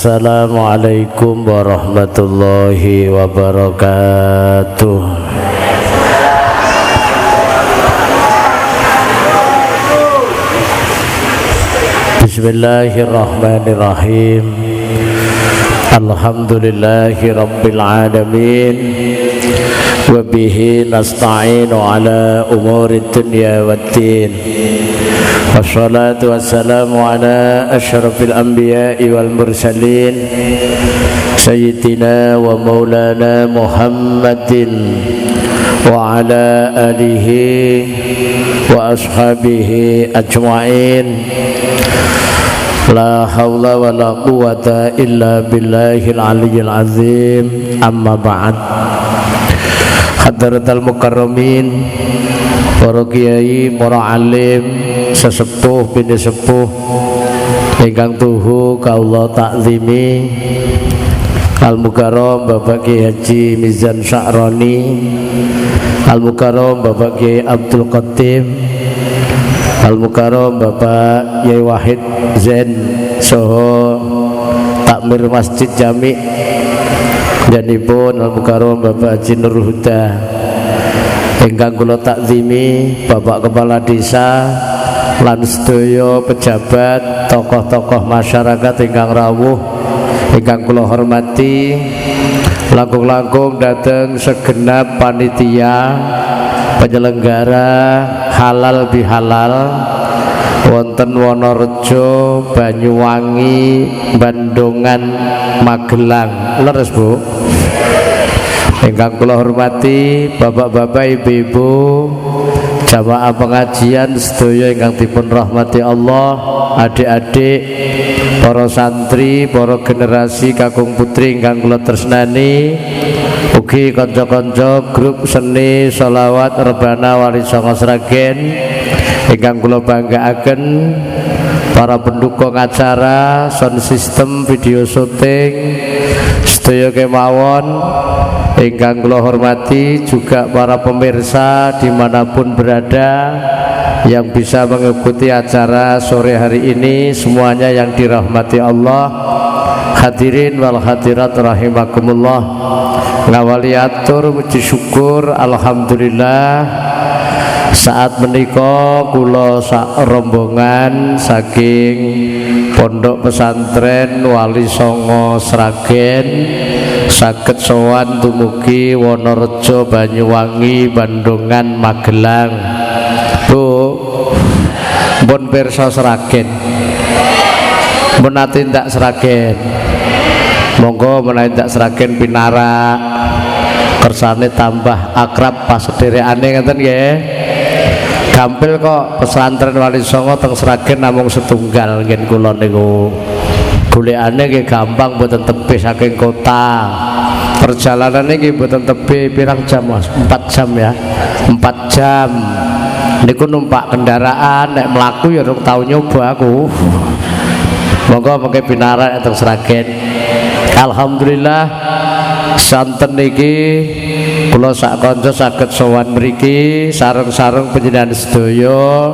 Assalamualaikum warahmatullahi wabarakatuh. Bismillahirrahmanirrahim. Alhamdulillahi rabbil alamin. Wa bihi nasta'inu ala umuri dunya waddin. Wassalatu wassalamu ala asyrafil anbiya'i wal mursalin Sayyidina wa maulana Muhammadin wa ala alihi wa ashabihi ajma'in. La hawla wa la quwata illa billahil aliyyil azim. Amma ba'd. Hadratal mukarramin, para kiai, para alim, sesepuh bini sepuh ingkang tuhu kaula takzimi, Al Mukarram Bapak Kiai Haji Mizan Sya'roni, Al Mukarram Bapak Kiai Abdul Qatim, Al Mukarram Bapak Yai Wahid Zain Soho Takmir Masjid Jami, danipun Al Mukarram Bapak Haji Nur Huda ingkang kula takzimi, Bapak Kepala Desa lan sedaya pejabat, tokoh-tokoh masyarakat ingkang rawuh ingkang kula hormati, langkung-langkung dhateng segenap panitia penyelenggara halal bihalal wonten Wonorejo, Banyuwangi, Bandungan, Magelang. Leres Bu. Ingkang kula hormati bapak-bapak, ibu-ibu, jamaah pengajian sedaya ingkang dipun rahmati Allah, adik-adik, para santri, para generasi kakung putri ingkang kula tresnani, ugi kanca-kanca grup seni sholawat Rebana Wali Songo Sragen ingkang kula banggaaken, para pendukung acara, sound system, video syuting sedaya kemawon ingkang kula hormati, juga para pemirsa dimanapun berada yang bisa mengikuti acara sore hari ini, semuanya yang dirahmati Allah. Hadirin wal hadirat rahimakumullah. Ngawali atur puji syukur alhamdulillah saat menika kula sak rombongan saking Pondok Pesantren Wali Songo Sragen saged sowan dumugi Wonorejo, Banyuwangi, Bandungan, Magelang. Bu, pun pirsa Sragen, menati ndak Sragen, monggo menawi ndak Sragen pinarak kersane tambah akrab pas sederekane ngeten nggih. Gampil kok pesantren Wali Songo teng Sragen namung setunggal ngen kula niku. Golekane nggih gampang, mboten tebih saking kota. Perjalanane nggih mboten tebih, pirang jam Mas? 4 jam ya. 4 jam. Niku numpak kendaraan, nek mlaku ya rung tau nyoba aku. Monggo mengke pinarak teng Sragen. Alhamdulillah santen niki kula sak kanca saged sowan mriki sareng-sareng panjenengan sedaya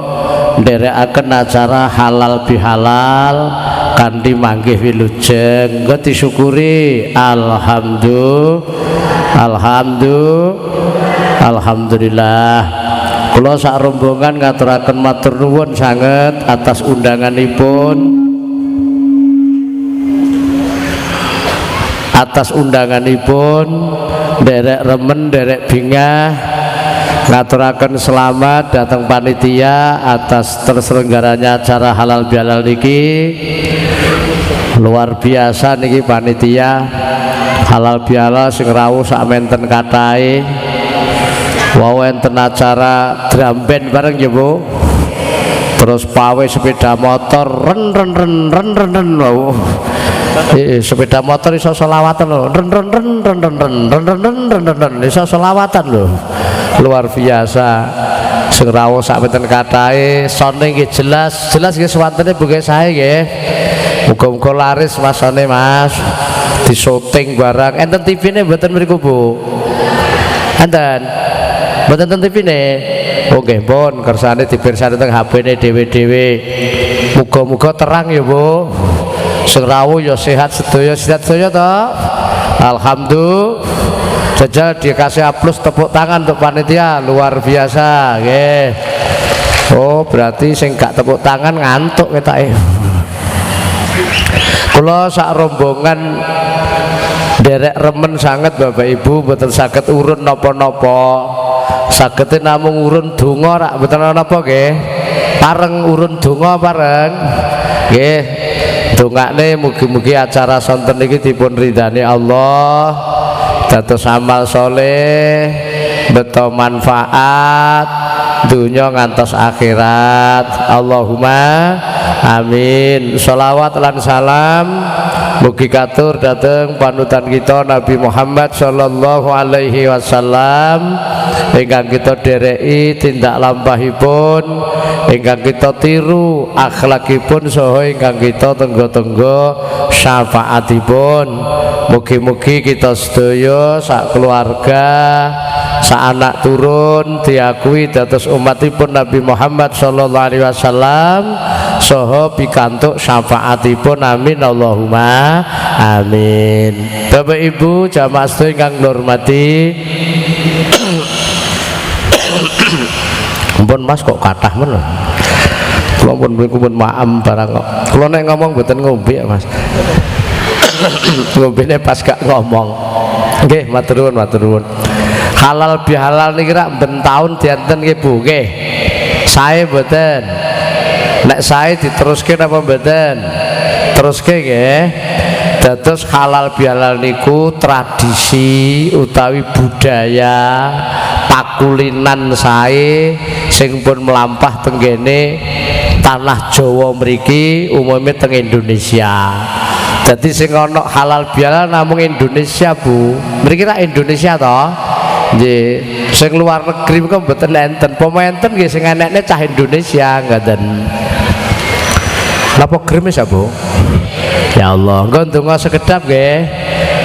nderekaken acara halal bihalal kanthi manggih wilujeng. Nggo disyukuri alhamdulillah. Kula sak rombongan ngaturaken matur nuwun sanget atas undanganipun. Derek remen, derek bingah ngaturaken selamat datang panitia atas terselenggaranya acara halal bihalal niki. Luar biasa niki panitia halal bihalal sing rawuh sak menten katahe. Wau enten acara drum band bareng ya Bu. Terus pawai sepeda motor ren wau. Sepeda motor iso selawatan lho, ren iso selawatan lho, luar biasa. Sing rawuh sak menten katahe, sone nggih jelas nggih swantene buke sae nggih. Muga-muga laris masane Mas, di syuting barang. Enten TV-ne mboten mriku Bu? Enten mboten enten TV-ne? Oke pun kersane dipirsani teng HP-ne dhewe-dhewe. Muga-muga terang ya Bu. sing rawuh ya sehat sedaya to. Alhamdulillah. Jajal dikasih aplaus tepuk tangan untuk panitia luar biasa nggih. Oh berarti sing gak tepuk tangan ngantuk ketake. Kula sak rombongan derek remen sangat Bapak Ibu, mboten saged urun napa-napa. Saged namung urun donga rak mboten napa nggih. Pareng urun donga pareng. Nggih. Dongakne mugi-mugi acara sonten niki dipun ridani Allah. Dados amal soleh, beto manfaat dunya ngantos akhirat. Allahumma amin. Sholawat lan salam mugi katur dateng panutan kita Nabi Muhammad sallallahu alaihi wasallam ingkang kita dereki tindak lampahipun, ingkang kita tiru akhlakipun, saha ingkang kita tenggo-tenggo syafaatipun. Mugi-mugi kita sedaya sak keluarga, sak anak turun diakui dados umatipun Nabi Muhammad sallallahu alaihi wasallam saha pikantuk syafaatipun. Amin Allahumma amin. Bapak Ibu jamaah sedaya ingkang hormati, ampun Mas kok kathah men. Kula pun maam barang kok. Kula nek ngomong mboten ngombe ya Mas. Ngombene pas gak ngomong. Nggih, matur nuwun. Halal bihalal niki rak ben taun dianten nggih Bu nggih. Sae mboten. Nek sae diteruske napa mboten? Teruske nggih. Dados halal bihalal niku tradisi utawi budaya pakulinan sae sing pun melampah tenggene tanah Jawa mriki umumnya teng Indonesia. Jadi sing ana halal bihalal namung Indonesia Bu. Mriki rak Indonesia to. Nggih. Sing luar negeri kok mboten enten. Pementen nggih sing enekne cah Indonesia ngaten. Napa gremes ya Bu? Ya Allah, engko ndonga sekedap nggih.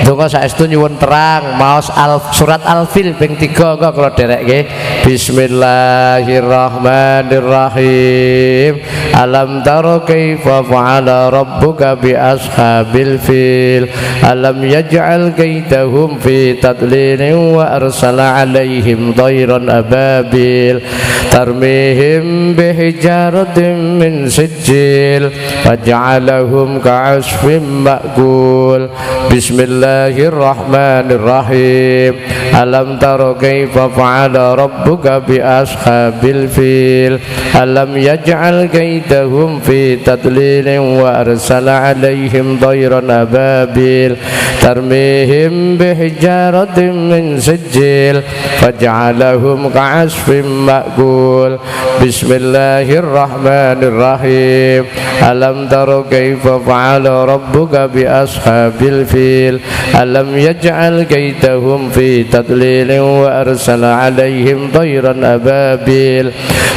Ndonga saestu nyuwun terang maos surat Al-Fil ping 3 engko kula derek nggih. Bismillahirrahmanirrahim. Alam tara kaifa fa'ala rabbuka bi ashabil fil. Alam yaj'al kaidahum fi tadlilin wa arsala 'alaihim dhayran ababil tarmihim bihijaratin min sijil faj'alahum ka'asfin ma'kul. Bismillahirrahmanirrahim. Alam tara kaifa fa'ala rabbuka bi ashabil fil. Alam yaj'al kaidahum fi tadlilin wa arsala 'alaihim dhayran ababil tarmihim bihijaratin min sijil faj'alahum ka'asfin ma'kul. Bismillahirrahmanirrahim. Alam tara kaifa fa'ala rabbuka bi ashabil fil. Alam yaj'al kaidahum fi tadlilin wa arsala 'alaihim dhayran ababil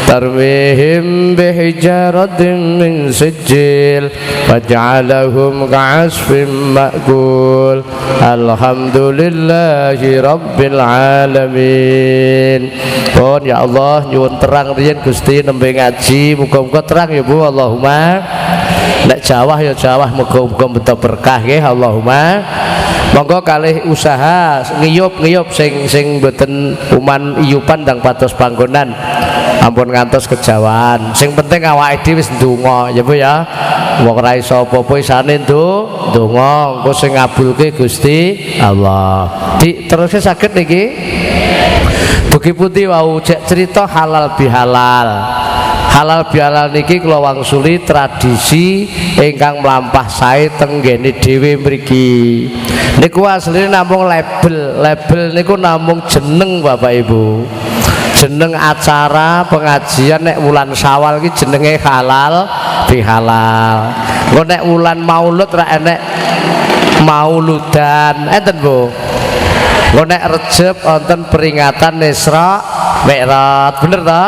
tarmihim bihijaratin min sijil faj'alahum ka'asfin ma'kul. Alhamdulillahi rabbil alamin. Pun ya Allah nyuwun terang riyen Gusti nembe ngaji muga-muga terang ya Bu. Allahumma. Nek Jawa ya Jawa muga-muga beto berkah nggih. Allahumma. Monggo kalih usaha ngiyup sing mboten uman iyupan ndang pados panggonan. Ampun ngantos kejawaan. Sing penting awake dhewe wis ndonga ya Bu ya. Wong ora iso apa-apa isane ndonga engko sing ngabulke Gusti Allah. Terusé saged niki. Dugi putih wau cek cerita halal bihalal. Halal bihalal niki kula wangsuli tradisi ingkang mlampah sae tenggene dhewe mriki. Niku asline namung label niku namung jeneng Bapak Ibu. Jeneng acara pengajian nek wulan Syawal iki jenenge halal bihalal. Engko nek wulan Maulud ra enek mauludan, enten Bu. Engko nek Rejab wonten peringatan Isra Mi'raj, bener ta?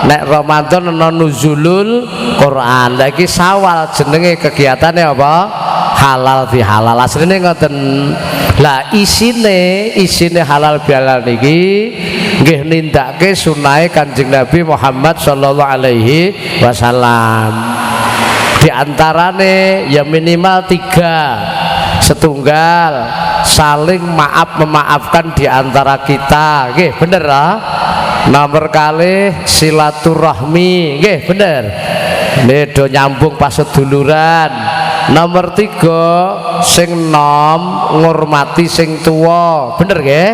Nek Ramadan ana nuzulul Quran. Lah iki Syawal jenenge kegiatane apa? Halal bihalal. Asline ngoten. Lah isine halal bihalal niki nggih nindakake sunahe Kanjeng Nabi Muhammad sallallahu alaihi wasallam. diantarane ya minimal 3. Setunggal saling maaf memaafkan diantara kita, nggih bener lah. Nomor kali silaturahmi, nggih bener, ini do nyambung pas seduluran. Nomor 3 sing nom ngurmati sing tua, bener nggih.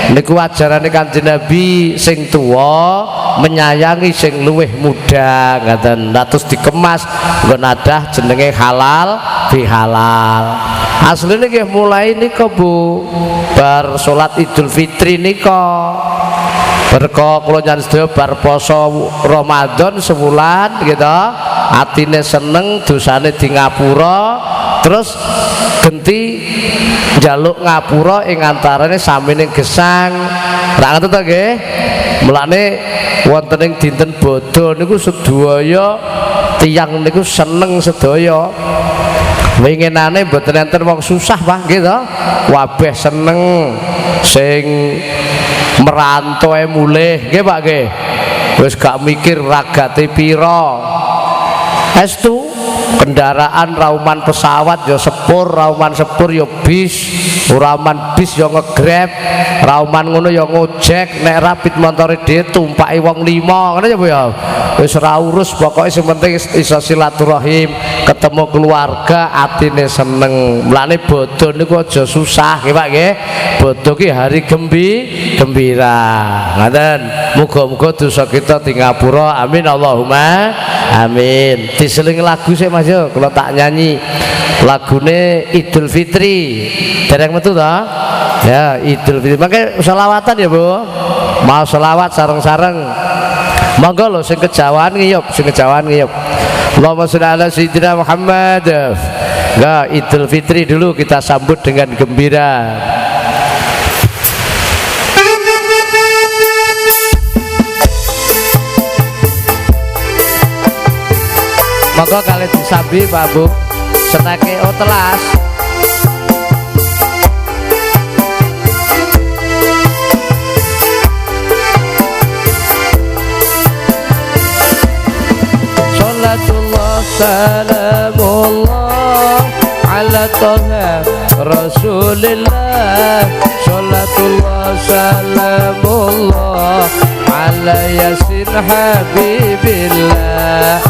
Niku ajarane Kanjeng Nabi, sing tua menyayangi sing luwih muda, ngaten. Terus dikemas nggo nadah jenenge halal bihalal. Asline nggih mulai nika Bu, bar salat Idul Fitri nika. Berkah kula njan sedaya bar poso Ramadan sebulan gitu, atine seneng, dosane di ngapura, terus genti njaluk ngapura ing antarane samene gesang. Ra ngoten to nggih. Mulane wonten ing dinten Bodho niku sedaya tiyang niku seneng sedaya. Winginane mboten enten wong susah Pak nggih to. Wabeh seneng sing merantau mulih nggih Pak nggih. Wis gak mikir ragate pira. Estu kendaraan rauman pesawat ya sepur, rauman sepur ya bis, rauman bis ya nge-Grab, rauman ngono ya ngojek, nek rapid montore dhewe tumpaki wong 5 ngono ya Bu ya. Wis ora urus, pokoke sing penting iso silaturahim, ketemu keluarga, atine seneng. Mulane bodho niku aja susah nggih Pak nggih. Bodho ki hari gembira. Ngoten. Muga-muga dosa kita di ngapura. Amin Allahumma amin. Diseling lagu sih Mas yo, kalau tak nyanyi lagune Idul Fitri. Dereng metu to? Ya, Idul Fitri. Mangke selawatan ya, Bu. Mau selawat sareng-sareng. Monggo lho sing kejawaan ngiyup, sing kejawaan ngiyup. Allahumma sholli ala sayyidina Muhammad. Enggak, Idul Fitri dulu kita sambut dengan gembira. Monggo kali disambi Pak Bu. Senake telas. Salatullah salamullah ala toha Rasulillah. Salatullah salamullah ala yasin habibillah.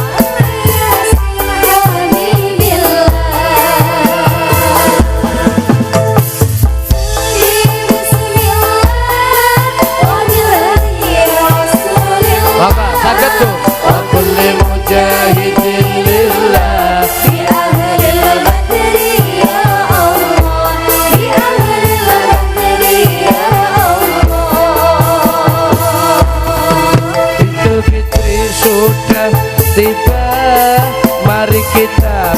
Tiba, mari kita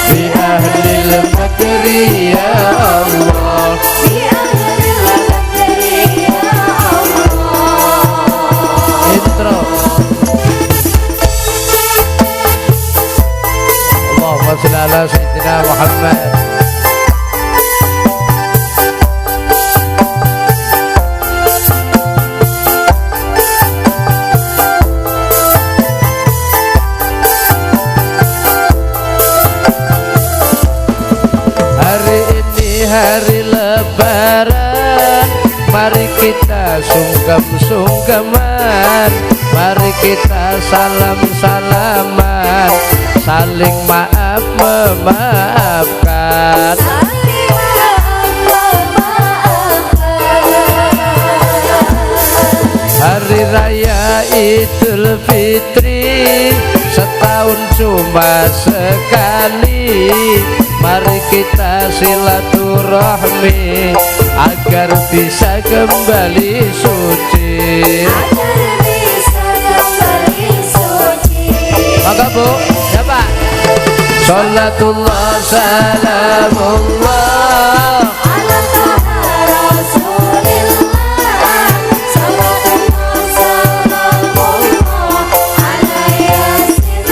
bi ahlil badri ya Allah. Sholli ala sayyidina Muhammad. Hari ini hari lebaran, mari kita sungkem-sungkeman, mari kita salam-salaman, saling maaf memaafkan. Hari raya Idul Fitri setahun cuma sekali, mari kita silaturahmi agar bisa kembali suci. Maka Bu, ya Pak. Salatullah salamullah ala toha Rasulillah. Salatullah salamullah ala yasin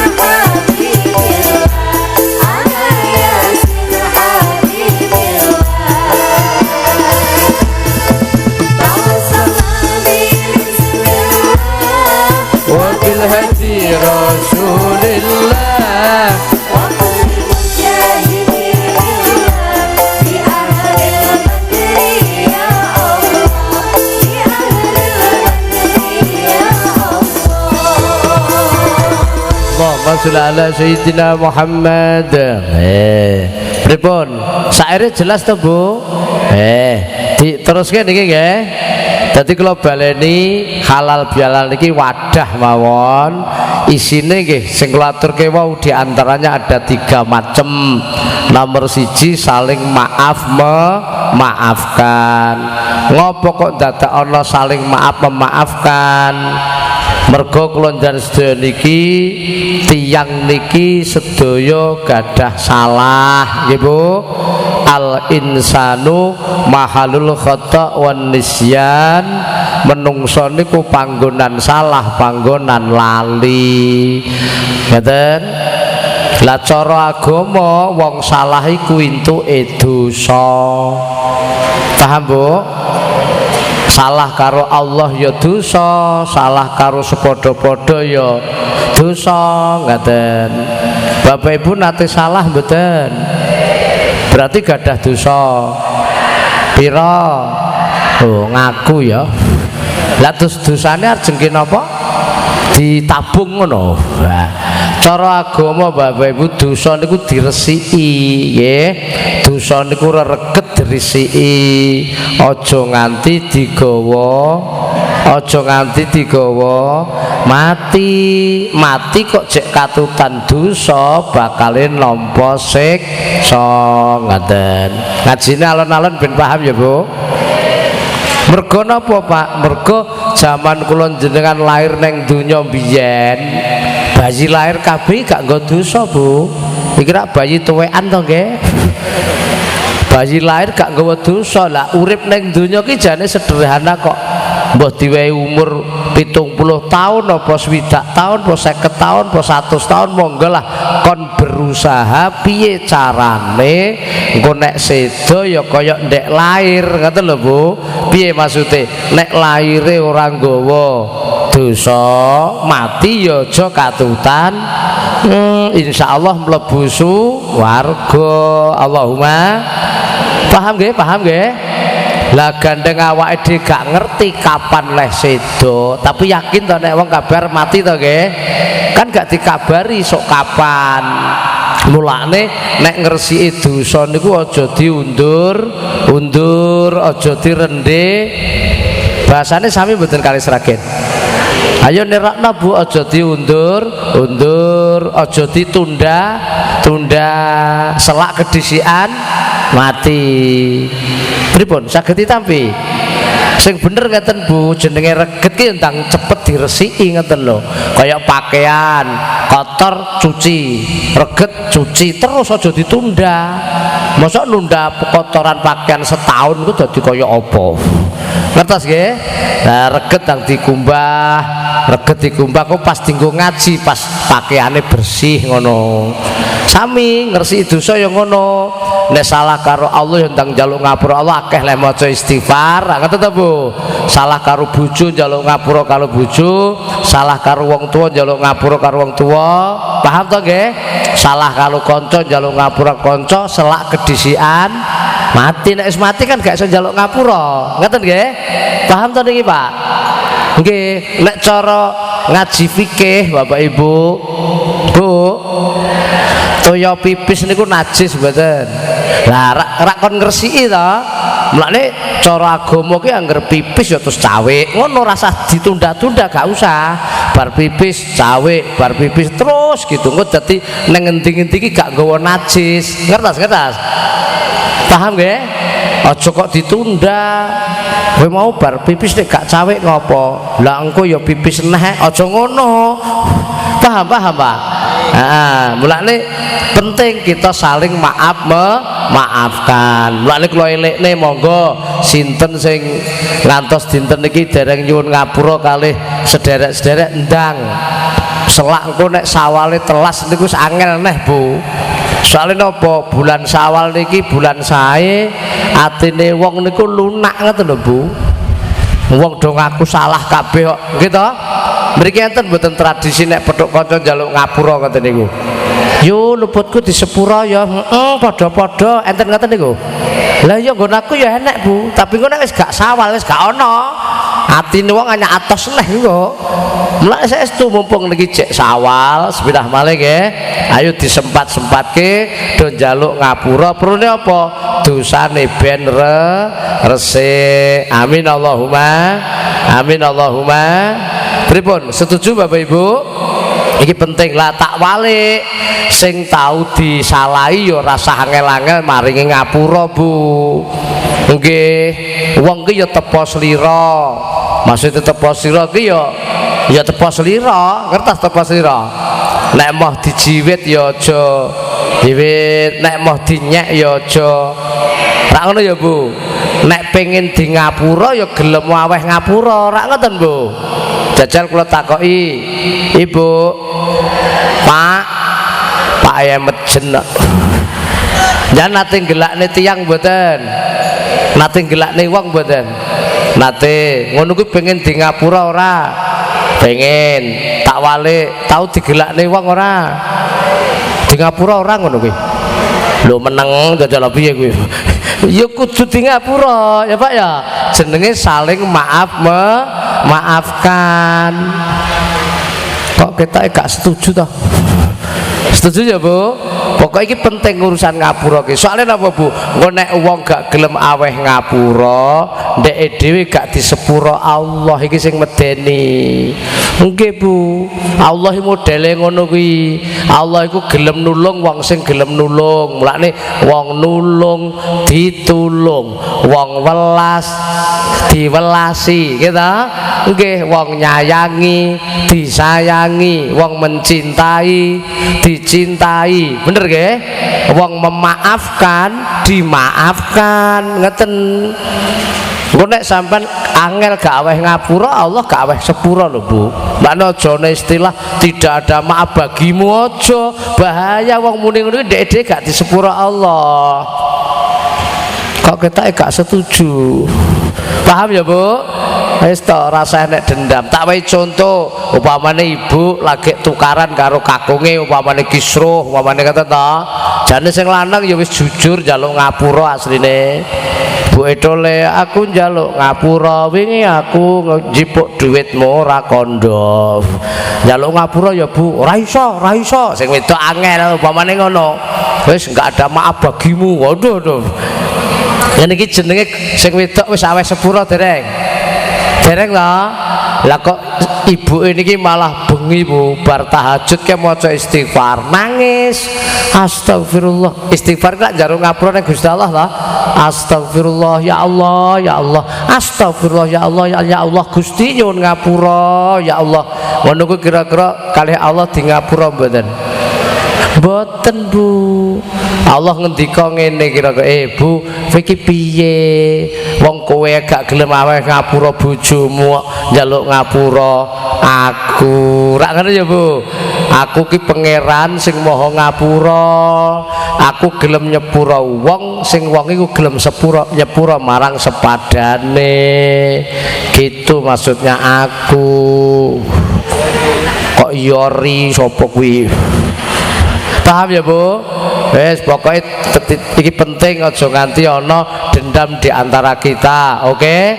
sholli ala sayyidina Muhammad. Pripun? Saire jelas to, Bu? Diteruske niki nggih. Dadi kula baleni halal bihalal niki wadah mawon. Isine nggih sing kula aturke wau diantaranya ada 3 macam. Nomor 1 saling maaf memaafkan. Ngopo kok dadak ana saling maaf memaafkan? Mergo kula njenengan sedaya niki tiyang niki sedaya gadah salah nggih Bu. Al insanu mahalul khata' wan nisyan. Menungso niku panggonan salah, panggonan lali. Ngoten. Lah cara agama wong salah iku entuke dosa. Paham Bu? Salah karo Allah ya dosa, salah karo sepadha-padha ya dosa. Ngoten. Bapak Ibu nate salah mboten? Berarti gadah dosa pira? Oh ngaku ya. Lah terus dosane arep jengke napa? Ditabung ngono. Nah, cara agama Bapak Ibu dosa niku diresiki nggih. Dosa niku reget diresiki. Aja nganti digawa, aja nganti digawa mati. Mati kok jek katutan dosa bakale nampa siksa. Ngoten. Ngajine alon-alon ben paham ya, Bu. Mergo napa Pak? Mergo zaman kula jenengan lahir neng donya biyen, bayi lahir kabeh gak nggo dosa, Bu. Iki rak bayi tuwekan to nggih. Bayi lahir gak nggawa dosa. Lah urip neng donya ki jane sederhana kok. Mbah diwehi umur 70 tahun apa 60 tahun apa 50 tahun apa 100 tahun monggo lah kon berusaha piye carane engko nek sedo ya kaya ndek lahir ngoten lho Bu. Piye maksude nek lahire ora nggawa dosa mati ya aja katutan insyaallah mlebu warga. Allahumma paham nggih, paham nggih. Lah gandeng awake dhewe gak ngerti kapan leh sedo, tapi yakin to nek wong kabar mati to nggih. Kan gak dikabari sok kapan. Mulane nek ngresiki dosa niku aja diundur, aja direndhe. Bahasane sami mboten kali seragen. Ayo nerakna Bu, aja diundur, aja ditunda, selak kedisian mati. Pripun saged ditampi? Sing bener ngeten Bu, jenenge reget ki ndang cepet diresiki ngeten lho. Kaya pakaian kotor cuci, reget cuci terus aja ditunda. Mosok nunda kotoran pakaian setahun ku dadi kaya apa? Ngertos nggih? Nah, reget ndang dikumbah, kok pas dienggo ngaji, pas pakaiane bersih ngono. Sami ngresiki dosa ya ngono. Nek salah karo Allah ya ndang njaluk ngapura Allah akeh lek maca istighfar. Ngoten ta Bu? Salah karo bojo njaluk ngapura karo bojo, salah karo wong tuwa njaluk ngapura karo wong tuwa. Paham to nggih? Salah karo kanca njaluk ngapura kanca, selak kedisian mati. Nek wis mati kan gak iso njaluk ngapura. Ngoten nggih? Paham to niki Pak? Nggih, nek cara ngaji fikih Bapak Ibu, Bu, toya pipis niku najis mboten. Lah rak kon ngresiki to. Mulane cara agama ki angger pipis ya terus cawik. Ngono rasa ditunda-tunda gak usah. Bar pipis cawik, bar pipis terus gitu. Engko dadi nang endi-endi ki gak nggawa najis. Ngertos? Paham nggih? Aja kok ditunda. Kowe mau bar pipis nek gak cawik ngopo? Lah engko ya pipis neh, aja ngono. Paham Pak? Mulane penting kita saling maafkan. Mulane kula elekne monggo sinten sing ngantos dinten iki dereng nyuwun ngapura kalih sederek-sederek ndang selak engko nek sawale telas niku wis angel neh Bu. Soale napa bulan Syawal niki bulan sae atine wong niku lunak ngoten lho Bu. Wong do ngaku salah kabeh kok nggih to. Mriki enten mboten tradisi nek petuk kanca njaluk ngapura ngoten niku. Yo luputku disepura ya, padha-padha enten ngoten niku. Lah ya nggon aku ya enek Bu, tapi engko nek wis gak Syawal wis gak ana. Atine wong hanya atos neh kok. Mulai saestu mumpung niki cek Syawal sepidah malih nggih. Ayo disempat-sempatke do njaluk ngapura perune apa? Dosane ben resik. Amin Allahumma. Amin Allahumma. Pripun? Setuju Bapak Ibu? Iki penting lah tak walik sing tau disalahi ya rasa angel-angel maringi ngapura Bu. Nggih, wong ki ya tepa slira. Maksud tepa slira ki ya tepa slira, ngertos tepa slira. Nek moh dijiwit ya aja diwit, nek moh dinyek ya aja. Ra ngono ya Bu. Nek pengen di ngapura ya gelem aweh ngapura, ra ngoten Bu. Jajal kula takoki, Ibu, Pak ayam mejen. Jangan nate gelakne tiyang mboten. Nate gelakne wong mboten. Nate ngono kuwi pengen di ngapura ora? Pengen. Tak walik tau digelakne wong ora? Di ngapura ora ngono kuwi. Lho meneng jajal piye kuwi? Ya kudu di ngapura ya Pak ya. Jenenge saling maafkan. Kok kita gak setuju toh? Setuju ya Bu? Pokoknya ini penting urusan ngapura ki. Soalnya apa Bu? Engko nek wong gak gelem aweh ngapura, ndek dhewe gak disepuro Allah iki sing medeni. Nggih Bu. Allah modele ngono kuwi. Allah iku gelem nulung wong sing gelem nulung. Mulane wong nulung ditulung, wong welas diwelasi, gitu. Nggih, wong nyayangi disayangi, wong mencintai dicintai. Bener nggih? Wong memaafkan dimaafkan, ngeten. Engko nek sampean angel gak aweh ngapura, Allah gak aweh sepura lho Bu. Makna jane istilah tidak ada maaf bagimu aja. Bahaya wong muni ngono iki ndek gak disepura Allah. Kok kita gak setuju? Paham ya Bu? Wis to rasa nek dendam. Tak wae contoh, upamane ibu lagi tukaran karo kakunge, upamane kisruh, upamane kata to. Jane sing lanang ya wis jujur njaluk ngapura asline. Bu Edole, aku njaluk ngapura wingi aku njipuk dhuwitmu ora kandha. Njaluk ngapura ya Bu, ora iso. Sing wedok angel upamane ngono. Wis enggak ada maaf bagimu. Waduh. Yen iki jenenge sing wedok wis aweh sepura dereng. Dereng lah kok ibu ini malah bengi Bu bar tahajud ke maca istighfar nangis. Astagfirullah. Istighfar gak jarung ngapura ning Gusti Allah lah. Astagfirullah ya Allah ya Allah. Astagfirullah ya Allah ya Allah. Gusti nyuwun ngapura ya Allah. Ngono ku kira-kira kalih Allah di ngapura mboten? Mboten Bu. Allah ngendika ngene kira-kira Bu, iki piye? Wong kowe gak gelem aweh ngapura bojomu, njaluk ngapura aku. Rak ngono ya Bu. Aku ki pangeran sing maha ngapura. Aku gelem nyepura wong sing wong iku gelem nyepura marang sepadane. Gitu maksudnya aku. Kok yori sapa kuwi? Paham ya Bu? Wes pokoknya ini penting aja nganti ana dendam di antara kita. Oke?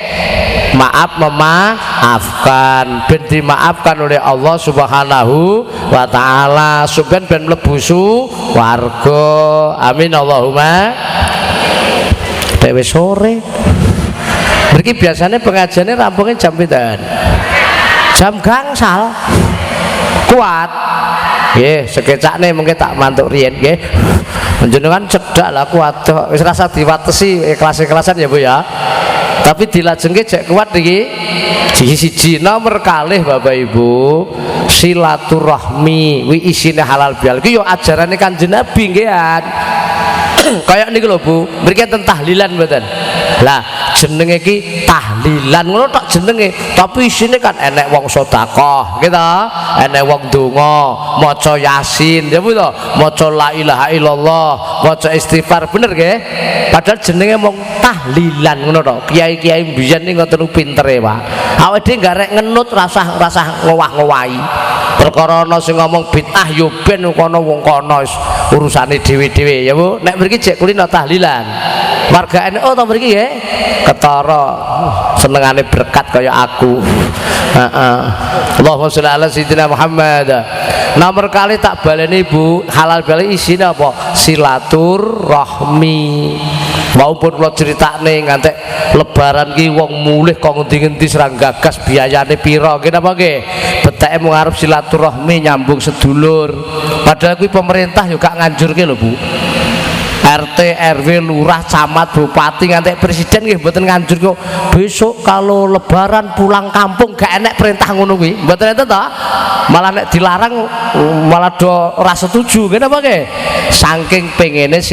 Maaf memaafkan, ben dimaafkan oleh Allah Subhanahu wa taala. Suben ben mlebu warga. Amin Allahumma. Dewe sore. Mriki biasanya pengajiannya rampungnya jam pinten? Jam gangsal. Kuat. Nggih, sekecakne mengke tak mantuk riyen nggih. Panjenengan cedak lah kuat wis rasa diwatesi ikhlas-ikhlasan ya Bu ya. Tapi dilajengke cek kuat iki. Siji nomor kalih Bapak Ibu, silaturahmi wi isine halal bihalal ki yo ajarane Kanjeng Nabi nggih. Kayak niku lho Bu, mriki enten tahlilan mboten. Lah jenenge ki tahlilan ngono tok jenenge, tapi isine kan enek wong sedekah, gitu. Enek wong donga, maca Yasin, ya Bu to, maca la ilaha illallah, maca istighfar, bener nggih? Padahal jenenge mung tahlilan ngono tok. Kiai-kiai mbiyen iki ngoten pintere, Pak. Awake dhewe garek ngenut rasah ngowah-ngowahi. Perkara ana sing ngomong bid'ah yo ben kono wong kono urusane dhewe-dhewe ya Bu. Nek mriki jek kulino tahlilan. Warga NU to mriki nggih ketara senengane berkat kaya aku. Heeh. Allahumma sholli ala sayyidina Muhammad. Nomor kali tak baleni Bu, halal bali isine apa? Silaturahmi. Maupun kula critakne ngantek lebaran ki wong mulih kok ngendi-endi serang gagas biayane pira nggih napa nggih? Beteke mung arep silaturahmi nyambung sedulur. Padahal kuwi pemerintah juga nganjurke lho Bu. RT, RW, lurah, camat, bupati ngantek presiden nggih mboten nganjur kok besok kalau lebaran pulang kampung gak enek perintah ngono kuwi. Mboten enten to? Malah nek dilarang malah do ora setuju. Kenapa nggih? Saking pengene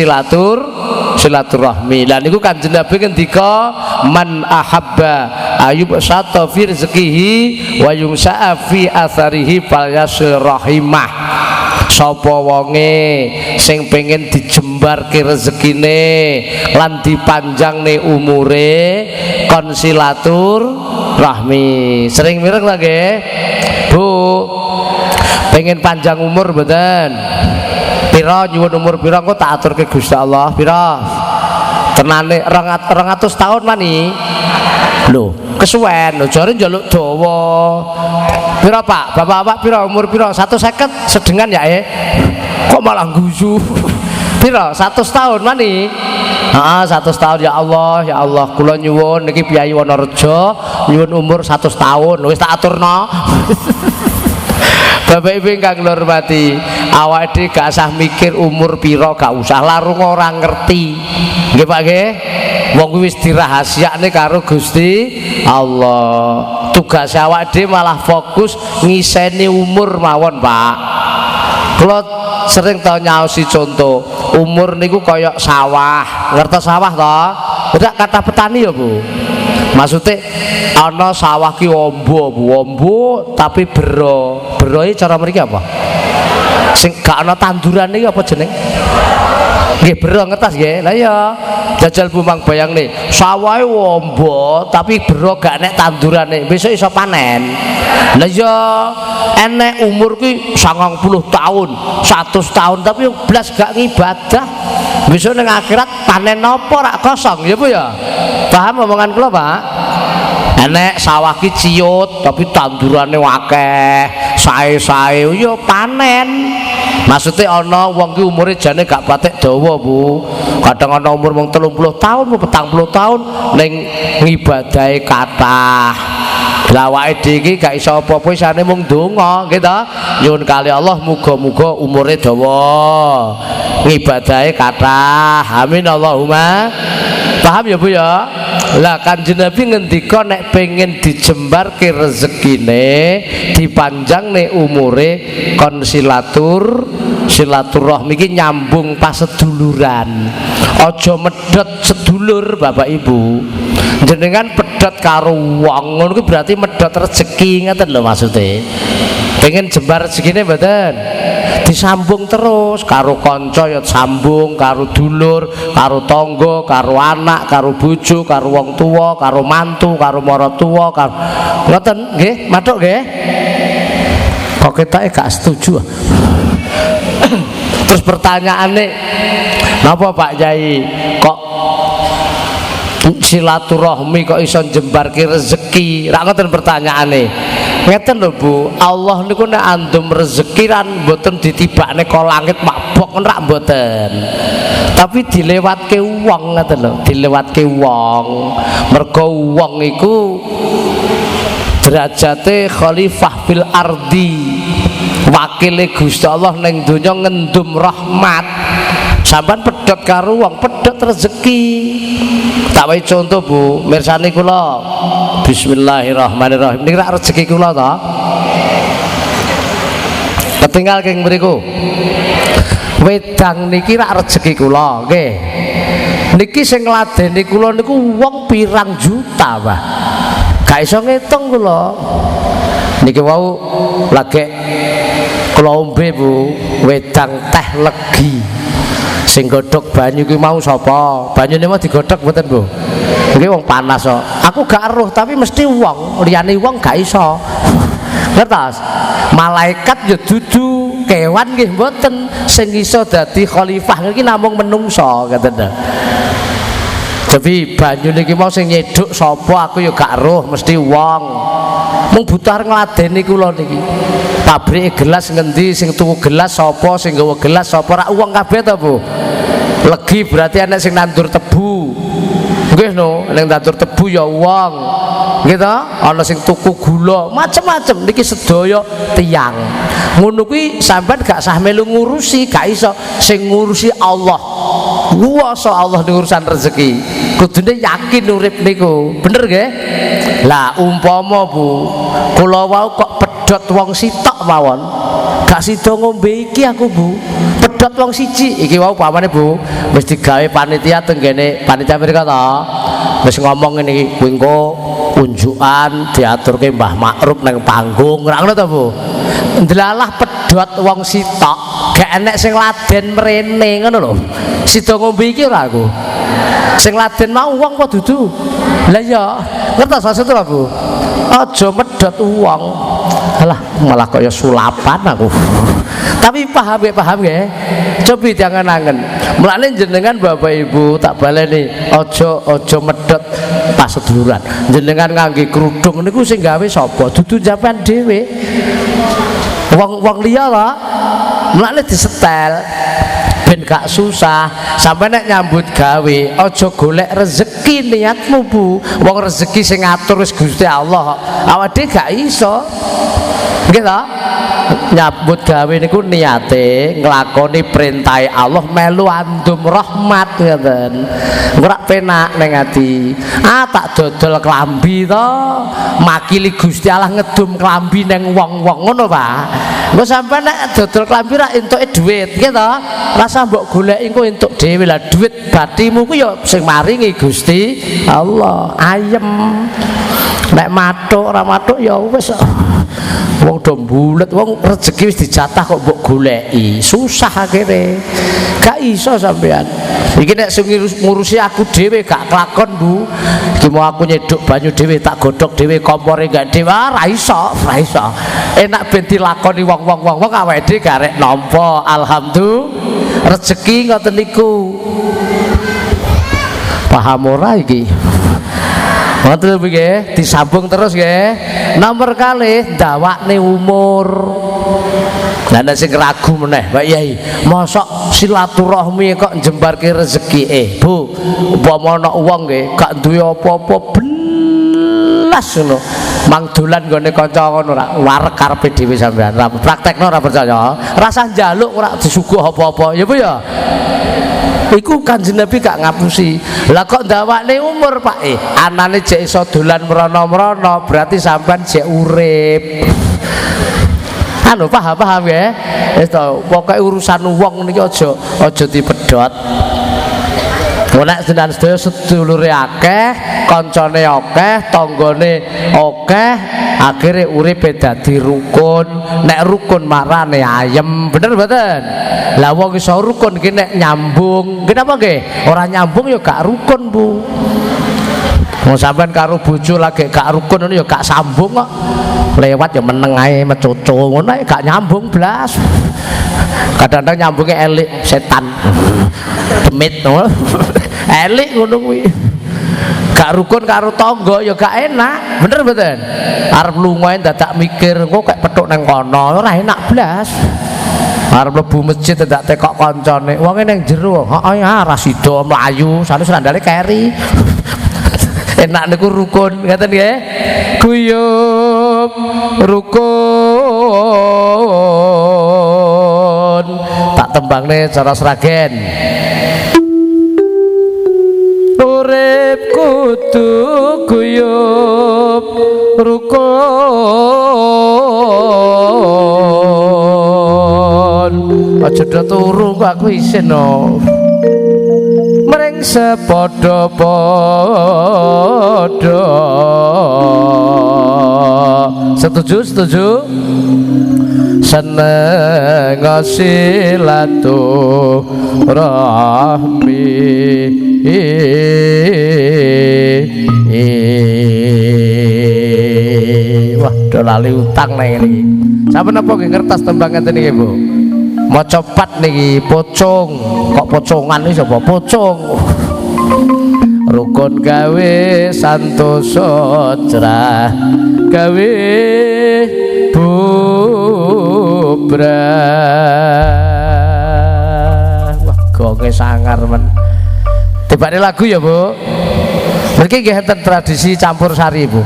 silaturahmi. Lah niku Kanjeng Nabi ngendika man ahabba ayub sata fi rizqihi wa yumsa'a fi atharihi falyasil rahimah. Sapa wonge sing pengen dijembarke rezekine lan dipanjangne umure kon silaturahmi. Sering mireng lho nggih Bu, pengen panjang umur mboten? Pira nyuwun umur pira engko tak aturke Gusti Allah pira? Tenane 200 tahun mani. Lho, kesuwen lho jare njaluk dawa. Pira Pak? Bapak-bapak pira umur pira? 150 sedengan ya kok malah guyu. Pira? 100 tahun mani? Heeh, 100 tahun ya Allah kula nyuwun niki Piyayi Wonorejo nyuwun umur 100 tahun. Wis tak aturno. Bapak Ibu ingkang kula hormati, awake dhewe gak usah mikir umur pira, gak usah larung ora ngerti. Nggih Pak nggih? Wong kuwi wis dirahasiakne karo Gusti Allah. Tugas awake dhewe malah fokus ngiseni umur mawon, Pak. Kula sering tau nyaosi contoh, umur niku kaya sawah. Ngertos sawah to? Tidak kata petani ya, Bu. Maksudnya ana sawah ki ombo tapi bero. Beroe cara mriki apa? Sing gak ana tanduran iki apa jeneng? Nggih bero ngetas nggih. Lah iya. Jajal Bu Mang bayangne, sawahe ombo tapi bero gak nek tandurane. Besok iso panen. Lah iya enek umur ki 90 tahun, 100 tahun tapi blas gak ngibadah. Besok ning akhirat panen apa rak kosong ya Bu ya. Paham omongan kula Pak? Enek sawah ki ciut tapi tandurane akeh, sae-sae yo panen. Maksudnya ana wong ki umure jane gak patek dawa Bu. Kadang ana umur mung 30 tahun, 40 tahun ning ngibadahe kathah. Lah awake dhewe iki gak iso apa-apa isane mung donga, nggih ta? Nyuwun kali Allah muga-muga umure dawa. Ngibadahe kathah. Amin Allahumma. Paham ya Bu ya? Lah Kanjeng Nabi ngendika nek pengen dijembarke rezekine, dipanjangne umure kon silaturahmi iki nyambung paseduluran. Aja medhot sedulur Bapak Ibu. Jenengan pedhot karo wong ngono kuwi berarti medhot rezeki ngeten lho maksude. Pengen jembar rezekine mboten? Disambung terus karo kanca ya sambung, karo dulur, karo tangga, karo anak, karo bojo, karo wong tuwa, karo mantu, karo maratuwa, karo ngoten nggih, matuk nggih. Kok ketoke gak setuju. Terus pertanyaane, napa Pak Yai kok silaturahmi kok iso jembarke rezeki? Ra ngoten pertanyaane. Ngeten lho Bu, Allah niku nek andum rezeki lan mboten ditibakne ka langit mabok ora mboten. Tapi dilewatke wong ngeten lho, dilewatke wong. Mergo wong iku derajate khalifah fil ardi. Wakile Gusti Allah ning donya ngendum rahmat. Sampeyan pedhot karo wong, pedhot rezeki. Tak wae contoh Bu, mirsani kula. Bismillahirrahmanirrahim. Niki rak rezeki kula to. Ketinggal keng mriku. Wedang niki rak rezeki kula, nggih. Niki sing ngladeni kula niku wong pirang juta, Pak. Gak iso ngitung kula. Niki wau lagi kula ombe Bu, wedang teh legi. Sing godhog banyu ki mau sapa? Banyune mau digodhog mboten Bu? Iki wong panas kok. Aku gak eruh tapi mesti wong, liyane wong gak iso. Ngertos? Malaikat ya dudu, kewan nggih mboten. Sing iso dadi khalifah iki namung menungso ngoten lho. Tapi banyu niki mau sing nyeduk sapa aku ya gak roh, mesti wong. Mung butuh ngladeni kula niki. Pabrike gelas ngendi, sing tuku gelas sapa, sing nggawa gelas sapa, ra wong kabeh to, Bu. Legi berarti ana sing nandur tebu. Nggih no, ning nandur tebu ya wong. Gitu, ana sing tuku gula, macem-macem niki sedaya tiyang. Ngono kuwi sampean gak sah melu ngurusi, gak iso. Sing ngurusi Allah. Kuwasa Allah ning urusan rezeki. Kudune yakin urip niku. Bener nggih? Lah umpama Bu, kula wau kok pedhot wong sitok mawon. Gak sida ngombe iki aku, Bu. Pedhot wong siji iki wau pamane Bu, wis digawe panitia tenggene panitia mriko to. Wis ngomong ngene iki, kuwi engko unjukan diaturke Mbah Makruf nang panggung, ora ngono to, Bu. Ndelalah pedhot wong sitok, gak enek sing laden mrene ngono lho. Sida ngombe iki ora aku. Sing laden mau wong apa dudu? Lah ya, ngertos maksud lho, Bu. Aja medhot wong. Alah, malah kaya sulapan aku. Tapi paham nggih? Coba diangen-angen. Mulane jenengan Bapak Ibu tak baleni, aja medhot paseduluran. Jenengan ngangge kerudung niku sing gawe sapa? Dudu sampean dhewe. Wong liya lho. Mulane disetel ben gak susah. Sampai nek nyambut gawe aja golek rezeki niatmu, Bu. Wong rezeki sing ngatur wis Gusti Allah. Awake dhewe gak iso. Nggih ta? Nyambut gawe niku niate nglakoni perintah Allah melu andum rahmat ngoten. Ora penak ning ati. Tak dodol klambi to. Makili Gusti Allah ngedum klambi ning wong-wong ngono, Pak. Engko sampean nek dodol klambi ra entuke dhuwit, nggih to? Rasa mbok goleki engko entuk dhewe lah dhuwit batimu ku ya sing maringi Gusti Allah. Ayem. Nek mathuk ora mathuk ya wis. Wong do mbulet, wong rezeki wis dijatah kok mbok goleki. Susah akhire. Gak iso sampean. Iki nek sing ngurusi aku dhewe gak kelakon, Bu. Iki mau aku nyeduk banyu dhewe, tak godhog dhewe, kompore gak dhewe, ra iso. Enak ben dilakoni wong-wong awake dhewe garek nampa. Alhamdulillah. Rezeki ngoten niku. Paham ora iki? Ngoten nggih, disambung terus nggih. Nomor kalih ndawakne umur. Lah nek sing ragu meneh, Pak Yai, mosok silaturahmi kok njembarke rezeki. Bu, umpama ana wong nggih gak duwe apa-apa belas ngono. Mang dolan nggone kanca ngono ora wareg karepe dhewe sampean. Praktekno ora percaya. Rasah njaluk ora disuguh apa-apa. Ya Bu ya. Iku Kanjeng Nabi gak ngapusi. Lah kok ndawakne umur, Pak? Anane jek iso dolan mrono-mrono, berarti sampean jek urip. Anu paham ya? Wis to, pokoke urusan wong niki aja dipedhot. Nek jenengan sedaya sedulure akeh, kancane akeh, tanggane akeh, akhire uripe dadi rukun. Nek rukun marane ayem, bener mboten? Lah wong iso rukun iki nek nyambung. Kenapa nggih? Ora nyambung ya gak rukun, Bu. Wong sampean karo bojo lagi gak rukun ngono ya gak sambung kok. Lewat ya meneng ae mecoco ngono ae gak nyambung blas. Kadang-kadang nyambungnya elik setan. Demit ngono. Elik ngono kuwi. Gak rukun karo tangga ya gak enak, bener mboten? Arep lunga dadak mikir engko kek petuk nang kono ora enak blas. Arep mlebu masjid dadak tekok kancane, wonge ning jero, heeh ra sida mlayu, sane sandale keri. Enak niku rukun, ngaten nggih? Guyub rukun. Tak tembangne cara Sragen. Urip kudu guyub rukun. Aja turu kok aku isin no. Mring sepadha-padha. Setuju? Seneng silaturahmi. Wah, do lali utang nang iki. Sampun napa nggih kertas tembang ngeten iki, Bu? Maca pat niki pocong. Kok pocongan iki sapa? Pocong. rukun gawe santoso cerah gawe bubrah. Wah gonge sangar men tibane lagu ya Bu. Mriki nggih enten tradisi campur sari Bu.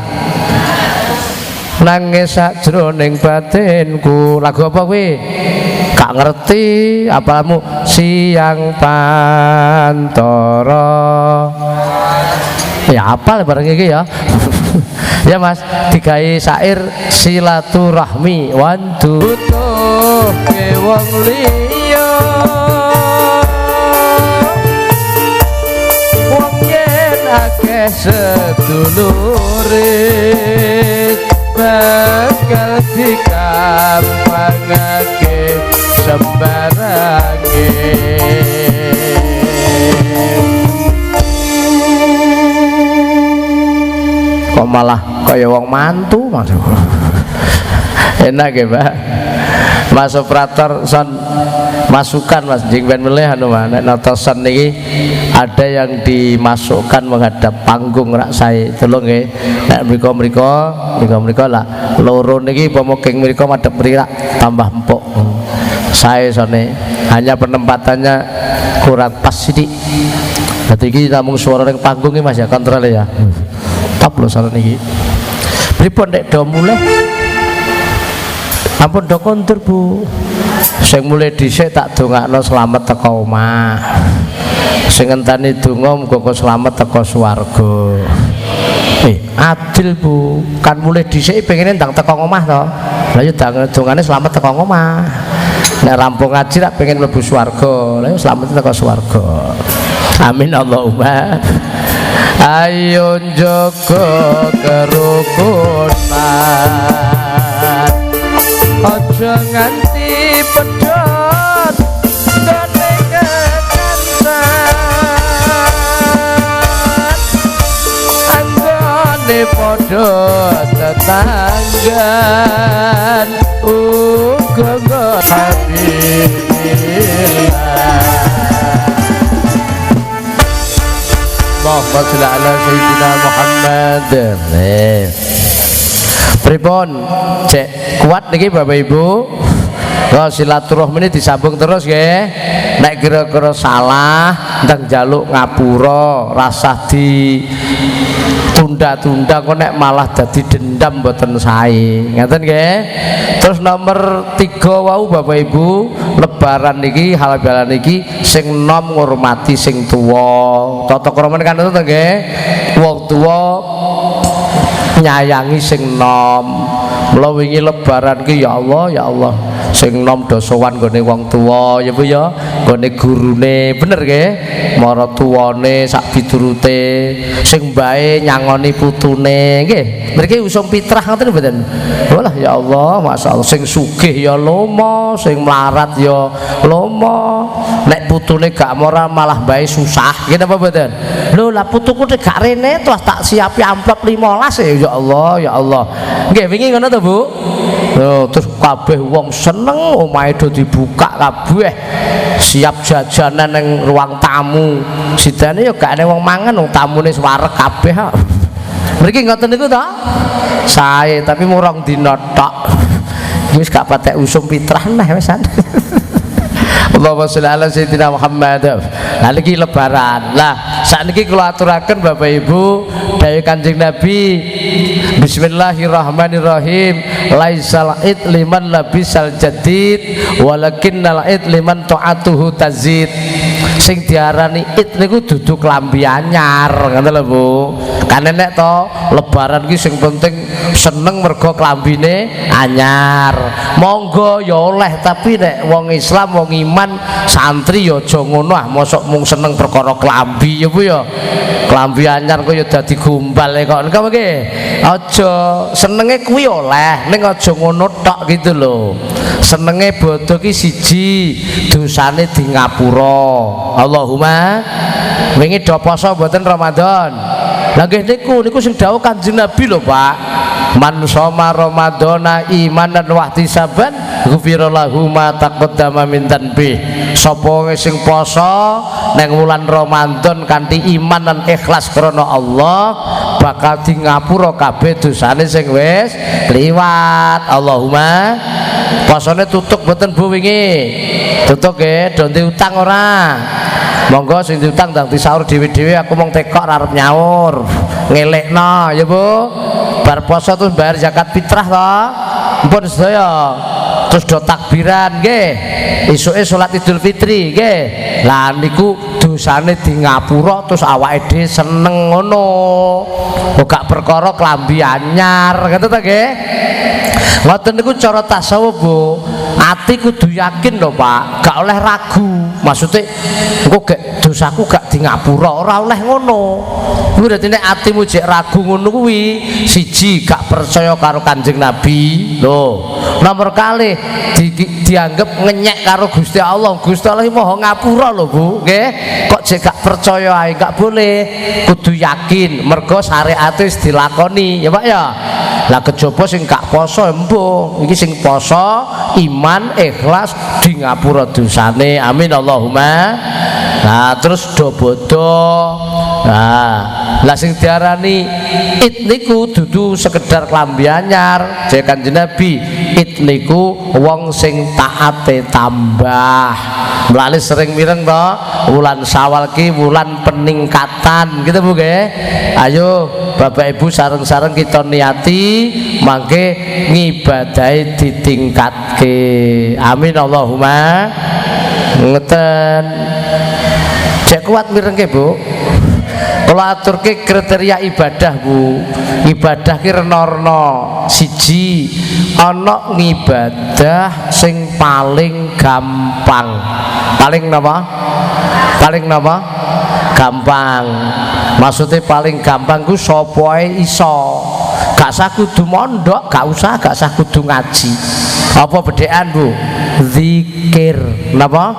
Nangis sajroning batinku. Lagu apa kuwi? Gak ngerti apamu siang pantoro. Ya apal bareng iki ya. Ya Mas, digawe syair silaturahmi wantu butuh wong liya. Wong yen akeh sedulure bakal dikampangake sembarange. Kok malah kaya wong mantu Mas. Enak ya Pak. Mas operator son masukan Mas jeng ben milih anu nek notosan niki ada yang dimasukkan menghadap panggung rak sae tolong nggih nek mriko lah loro niki pemoking mriko madhep mrirak tambah empuk sae sone hanya penempatannya kurang pas sithik dadi iki namung suara ning panggung iki Mas ya kontrol ya top lho soal niki pripun nek do mulih ampun do kondur Bu sing mulai dhisik tak dongakno selamat teko omah sing ngenteni donga muga selamat teko swarga. Adil Bu kan mulai dhisik pengene ndang teko omah to lha yo dongane selamat teko omah nek rampung ngaji rak pengen mlebu swarga lha yo selamat teko swarga. Amin Allahumma. Ayo njogo kerukunan aja nganti pedhot dene kekancan anggone padha tetanggan uga Allahumma sholli ala sayyidina Muhammad. Pripun cek kuat niki Bapak Ibu. Silaturahmi ini disambung terus nggih. Nek kira-kira salah ndang njaluk ngapura, rasah di tunda-tunda kok nek malah dadi dendam mboten sae. Ngaten nggih. Terus nomor 3 wau Bapak Ibu, lebaran niki hal-hal niki sing nom ngurmati sing tuwa. Tata krama kan itu nggih. Wong tuwa nyayangi sing nom. Mula wingi lebaran ki ya Allah sing nom do sowan nggone wong tuwa ya Bu ya, nggone gurune bener nggih, mara tuwane sak piturute, sing bae nyangoni putune nggih. Mriki usum pitrah ngoten mboten. Walah ya Allah, masyaallah sing sugih ya lomo, sing melarat ya lomo. Nek putune gak moral malah bae susah. Nggih napa mboten? Lho lah putuku gak rene terus tak siapi amplop 15 ya Allah ya Allah. Nggih wingi ngono to Bu. Terus kabeh wong seneng omahe do dibuka kabeh. Siap jajanan ning ruang tamu. Sidane ya gak ana wong mangan wong tamune wareg kabeh. Mriki ngoten niku to? Sae tapi murong dina tok. Wis gak patek usum pitrah neh wisan. Allahumma sholli ala sayyidina Muhammad. Lah niki lebaran. Lah sakniki kula aturaken Bapak Ibu dawuh Kanjeng Nabi Bismillahirrahmanirrahim. Laisal id liman labisal jadid walakinnal id liman ta'atuhu tazid. Sing diarani id niku dudu klambi anyar ngoten lho Bu. Kan enek to lebaran ki sing penting seneng mergo klambine anyar. Monggo ya oleh tapi nek wong Islam wong iman santri ya aja ngono ah mosok mung seneng perkara klambi ya Bu ya. Klambi anyar kok ya dadi gombal kok niku nggih. Aja senenge kuwi oleh ning aja ngono tok gitu lho. Senenge bodho ki siji, dosane di ngapura. Allahumma wingi do poso mboten Ramadan. Lah nggih niku sing dawuh Kanjeng Nabi lho Pak. Man shoma ramadhana imanan wa ihtisaban ghufira lahu ma taqaddama min dhanbi. Sapa sing poso neng wulan Ramadan kanthi iman lan ikhlas krana Allah bakal di ngapura kabeh dosane sing wis liwat. Allahumma. Posone tutuk mboten Bu wingi? Tutuk nggih, do utang ora? Monggo sing diutang ndang disaur dhewe-dhewe, aku mung tekok arep nyaur. Ngelekno ya Bu. Bar poso terus bayar zakat fitrah to. Mpun sedaya. Terus do takbiran nggih. Esuke salat Idul Fitri nggih. Lah niku dosane di ngapura terus awake dhewe seneng ngono. Kok gak perkara klambi anyar ngoten ta nggih. Ngoten niku cara tasawuf Bu. Ati kudu yakin lho Pak, gak oleh ragu. Maksudnya engko gak dosaku gak di ngapura, ora oleh ngono. Kuwi berarti nek atimu jek ragu ngono kuwi siji gak percaya karo Kanjeng Nabi. Lho, nomor kali dianggap ngenyek karo Gusti Allah. Gusti Allah Maha ngapura lho Bu, nggih. Kok jek gak percaya ae gak boleh. Kudu yakin mergo syariate wis dilakoni, ya Pak ya. Lah kejaba sing gak poso embuh, iki sing poso iman ikhlas di ngapura dosane. Amin Allahumma. Nah terus do bodo. Lah sing diarani id niku dudu sekedar klambi anyar. Jek Kanjeng Nabi, id niku wong sing taate tambah. Mulane sering mireng to, wulan Syawal ki wulan peningkatan gitu Bu nggih. Ayo Bapak Ibu sareng-sareng kita niati mangke ngibadahi ditingkatke. Amin Allahumma. Ngeten. Cek kuat mirengke Bu. Kalau aturke kriteria ibadah Bu. Ibadah ki renorno. Siji ana ngibadah sing paling gampang. Paling napa? Paling napa? Gampang. Maksudnya paling gampang ku sapa ae iso. Gak usah kudu mondok, gak usah kudu ngaji. Apa bedhekan Bu? Zikir. Napa?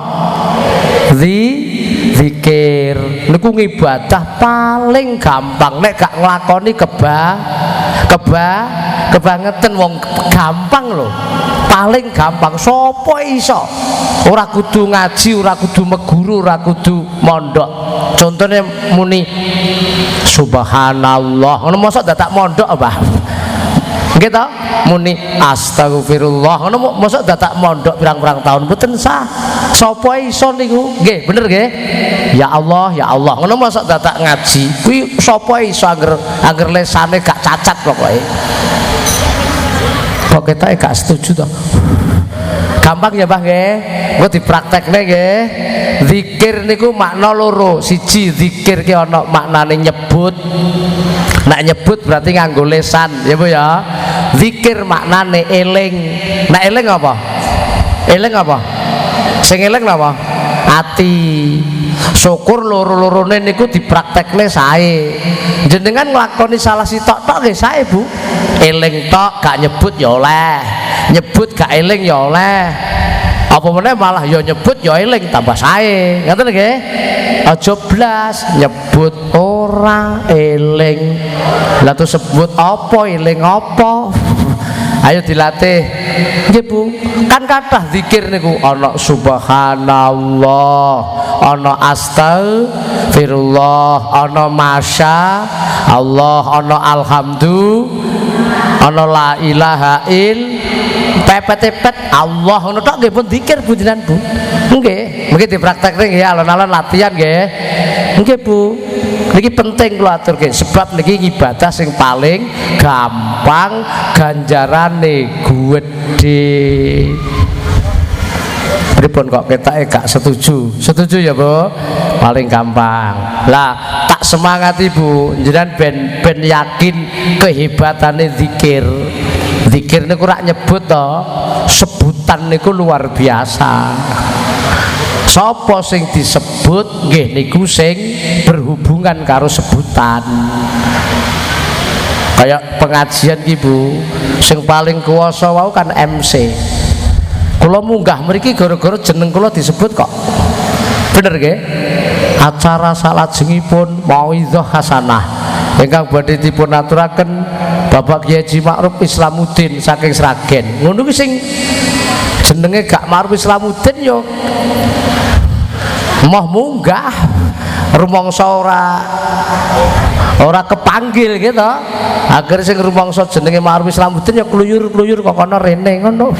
Zikir. Niku ngibadah paling gampang. Nek gak nglakoni kebangetan wong gampang lho. Paling gampang sapa iso. Ora kudu ngaji, ora kudu meguru, ora kudu mondok. Contohnya muni subhanallah. Ngono mosok dadak mondok apa? Nggih to? Muni astagfirullah. Ngono mosok dadak mondok pirang-pirang tahun mboten sah. Sapa iso niku? Nggih, bener nggih? Ya Allah, ya Allah. Ngono mosok dadak ngaji. Kuwi sapa iso angger lesane gak cacat pokoke. Kok kita gak setuju toh? Gampang ya Mbah nggih. Engko dipraktekne nggih. Zikir niku makna loro. Siji zikir ki ana maknane nyebut. Nek nyebut berarti nganggo lesan, ya Bu ya. Zikir maknane eling. Nek eling apa? Eling apa? Sing eling napa? Ati. Syukur loro-lorone niku dipraktekne sae. Jenengan nglakoni salah sitok-tok nggih sae Bu. Eling tok gak nyebut ya oleh. Nyebut gak eling ya oleh. Apa meneh malah ya nyebut ya eling tambah sae. Ngoten nggih? Aja blas nyebut ora eling. Lah tuh sebut apa eling apa? Ayo dilatih. Nggih Bu. Kan kathah zikir niku ana subhanallah, ana astagfirullah, ana masya Allah, ana alhamdulillah, ana la ilaha pepet-pepet Allah ngono tok nggih pun zikir Bu jenengan Bu. Nggih, mungkin dipraktekne nggih alon-alon latihan nggih. Nggih Bu. Niki penting kula aturke sebab niki ibadah sing paling gampang ganjarane gedhe. Pripun kok ketake gak setuju? Setuju ya Bu? Paling gampang. Lah tak semangati Bu, jenengan ben yakin kehebatane zikir. Zikir niku rak nyebut to, sebutan niku luar biasa. Sapa sing disebut nggih niku sing berhubungan karo sebutan. Kayak pengajian iki Bu, sing paling kuwasa wau kan MC. Kula munggah mriki gara-gara jeneng kula disebut kok. Bener nggih? Acara salajengipun mauidhah hasanah ingkang badhe dipun aturaken Bapak Kiai Haji Ma'ruf Islamuddin saking Sragen. Ngono kuwi sing jenenge gak Ma'ruf Islamuddin yo Moh munggah rumangsa ora kepanggil gitu. Akhirnya sing rumangsa jenenge Ma'ruf Islamuddin ya kluyur-kluyur kok kono rene ngono.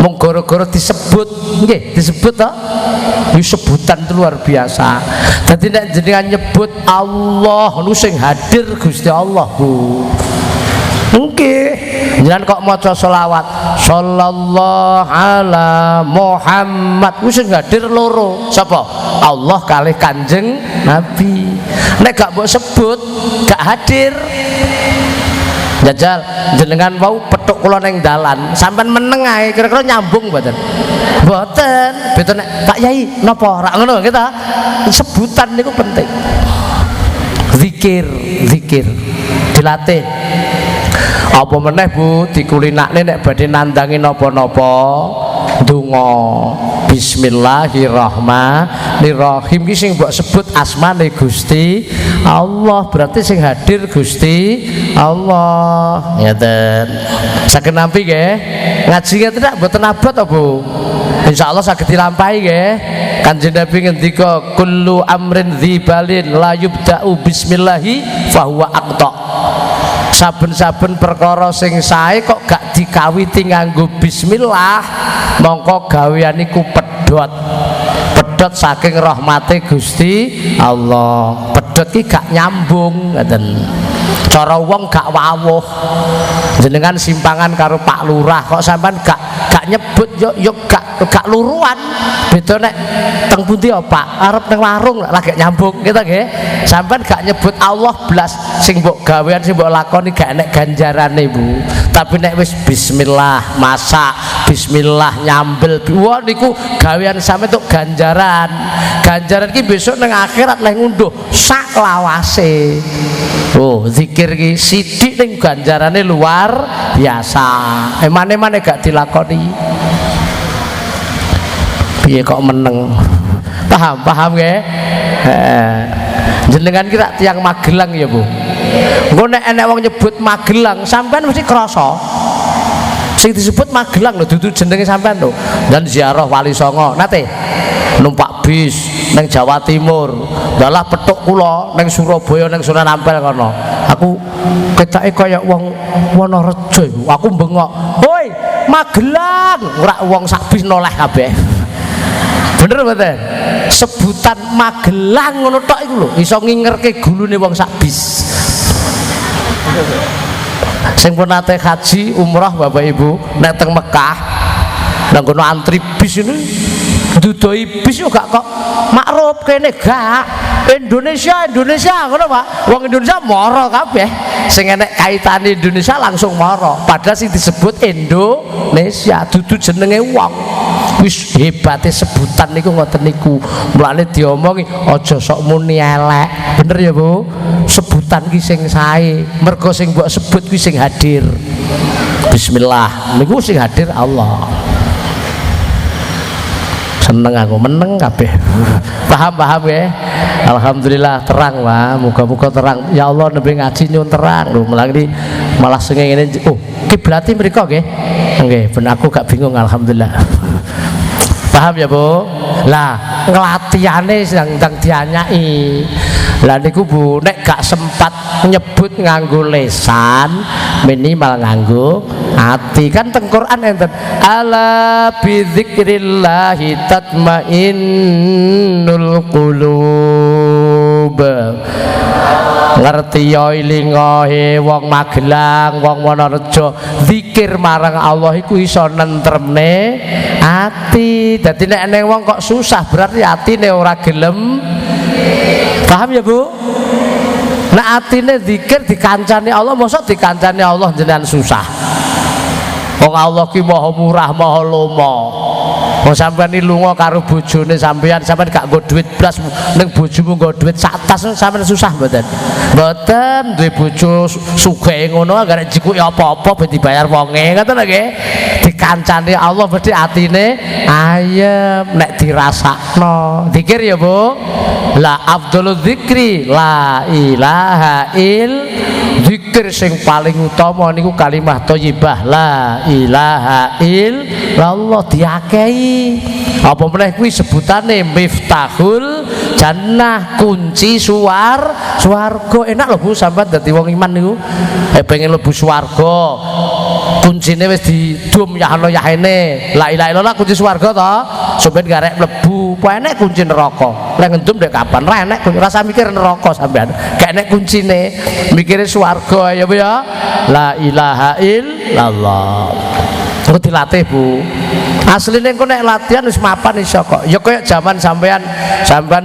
Mung gara-gara disebut nggih, disebut to. Iki sebutan itu luar biasa. Dadi nek jenengan nyebut Allah nu sing hadir Gusti Allah, Bu. Nggih, jenengan kok maca selawat sallallahu ala Muhammad ku sing hadir loro. Sapa? Allah kalih Kanjeng Nabi. Nek gak mbok sebut gak hadir. Jajal jenengan wau petuk kula ning dalan, sampean meneng ae kira-kira nyambung mboten? Mboten. Beto nek Pak Yai napa rak ngono kita. Sebutan niku penting. Zikir dilatih. Apa meneh Bu dikulinakne nek badhe nandangi napa-napa donga Bismillahirrahmanirrahim ki sing mbok sebut asmane Gusti Allah, berarti sing hadir Gusti Allah. Ngeten. Saged nampi nggih? Ngaji ngeten mboten abot to Bu? Insyaallah saged dilampahi nggih. Kanjeng Nabi ngendika kullu amrin dzibalin la yubda'u bismillahi fahuwa aqta. Saben-saben perkara sing sae kok gak dikawiti nganggo bismillah, mongko gawean iku pedhot saking rahmate Gusti Allah. Pedhot ki gak nyambung ngoten. Cara wong gak wawuh. Jenengan simpangan karo Pak Lurah kok sampean gak nyebut yo gak luruan. Beda nek teng pundi ya Pak? Arep nang warung lagi nyambung gitu nggih. Sampean gak nyebut Allah blas sing mbok gawean sing mbok lakoni gak enek ganjarane Bu. Tapi nek wis bismillah masak, bismillah nyambel, wah niku gawean sampe tuk ganjaran. Ganjaran ki besok nang akhirat leh ngunduh sak lawase. Oh, zikir ki sithik ning ganjarane luar biasa. Emane-mane gak dilakoni. Piye kok meneng? Paham nggih? Jenengan kira tiang Magelang ya Bu. Engko nek enek wong nyebut Magelang sampean mesti krasa. Sing disebut Magelang lho dudu jenenge sampean lho. Dan ziarah Wali Songo nate numpak bis neng Jawa Timur. Dalah petuk kula neng Surabaya neng Sunan Ampel kono. Aku ketake kaya wong Wonorejo iku. Aku bengok, "Hoi, Magelang!" Ora wong sak bis noleh kabeh. Bener mboten? Sebutan Magelang ngono tok iku lho iso ngingerke gulune wong sak bis. Sing pun nate haji umrah Bapak Ibu nek teng Mekah nang kono antri bis ini dudoi bis yo gak kok makruf kene gak Indonesia ngono Pak. Wong Indonesia moro kabeh. Sing enek kaitane Indonesia langsung moro. Padahal sing disebut Indonesia dudu jenenge wong. Wis hebate sebutan niku ngoten niku. Mulane diomongi aja sok muni elek. Bener ya Bu? Sebutan ki sing sae. Mergo sing mbok sebut ki sing hadir. Bismillah niku sing hadir Allah. Seneng aku meneng kabeh. Paham ya? Alhamdulillah terang Pak. Muga-muga terang. Ya Allah nembe ngaji nyun terang lho. Malah sengenge ngene. Oh, kiblate mriku nggih. Nggih, ben aku gak bingung alhamdulillah. Paham ya Bu? Lah ngelatihane sedang dianyai. Lah niku Bu nek gak sempat nyebut nganggo lesan minimal nganggo hati. Kan teng Quran enten ala bidzikrillahi tatmainnul qulub. Ngerti ya ilingahe wong Magelang, wong Wonorejo, zikir marang Allah iku iso nentremne ati. Dadi nek nek wong kok susah berarti atine ora gelem. Paham ya Bu? Nek atine zikir dikancani Allah, mosok dikancani Allah jenengan susah. Wong Allah ki Maha Murah, Maha Lomo. Wong sampean iki lunga karo bojone sampean gak nggo dhuwit blas ning bojomu nggo dhuwit sak tas sampean susah mboten? Mboten duwe bojo sugih ngono gak jikuki apa-apa ben dibayar wonge ngoten lho nggih. kancane Allah mesti atine ayem nek dirasakno zikir ya Bu. La afdhalul dzikri la ilaha il zikir sing paling utama niku kalimah thayyibah la ilaha illallah diakehi apa meneh kuwi sebutane miftahul jannah kunci swarga enak lho Bu sampean dadi wong iman niku pengen mlebu swarga kuncine wis didum yahno yahene la ilaha illallah kunci swarga to sampeyan garek mlebu apa enek kunci neraka lek ngendum dek kapan ra enek rasa mikir neraka sampean gak enek kuncine mikire swarga ya Bu ya la ilaha illallah kok dilatih Bu asline kok nek latihan wis mapan iso kok ya koyo jaman sampean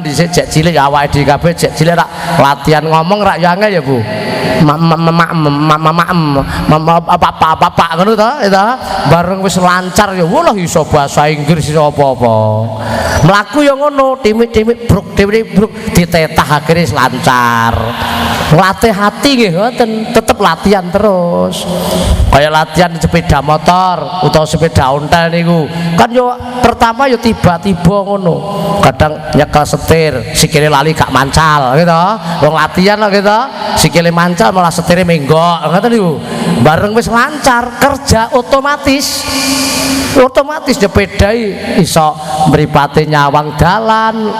dhisik jek cilik awake dhewe kabeh jek cilik rak latihan ngomong rak ya angel ya Bu bapak ngono to itu bareng wis lancar ya walah iso bahasa Inggris iso apa-apa mlaku ya ngono timik-timik bruk ditetah akhire lancar latih hati nggih ngoten tetep latihan terus kaya latihan sepeda motor utawa sepeda ontel niku kan yo pertama yo tiba-tiba ngono kadang nyekel setir sikile lali gak mancal gitu wong latihan lho gitu sikile mancal malah setirnya menggok ngoten niku bareng wis lancar kerja otomatis nyepedai iso mripate nyawang dalan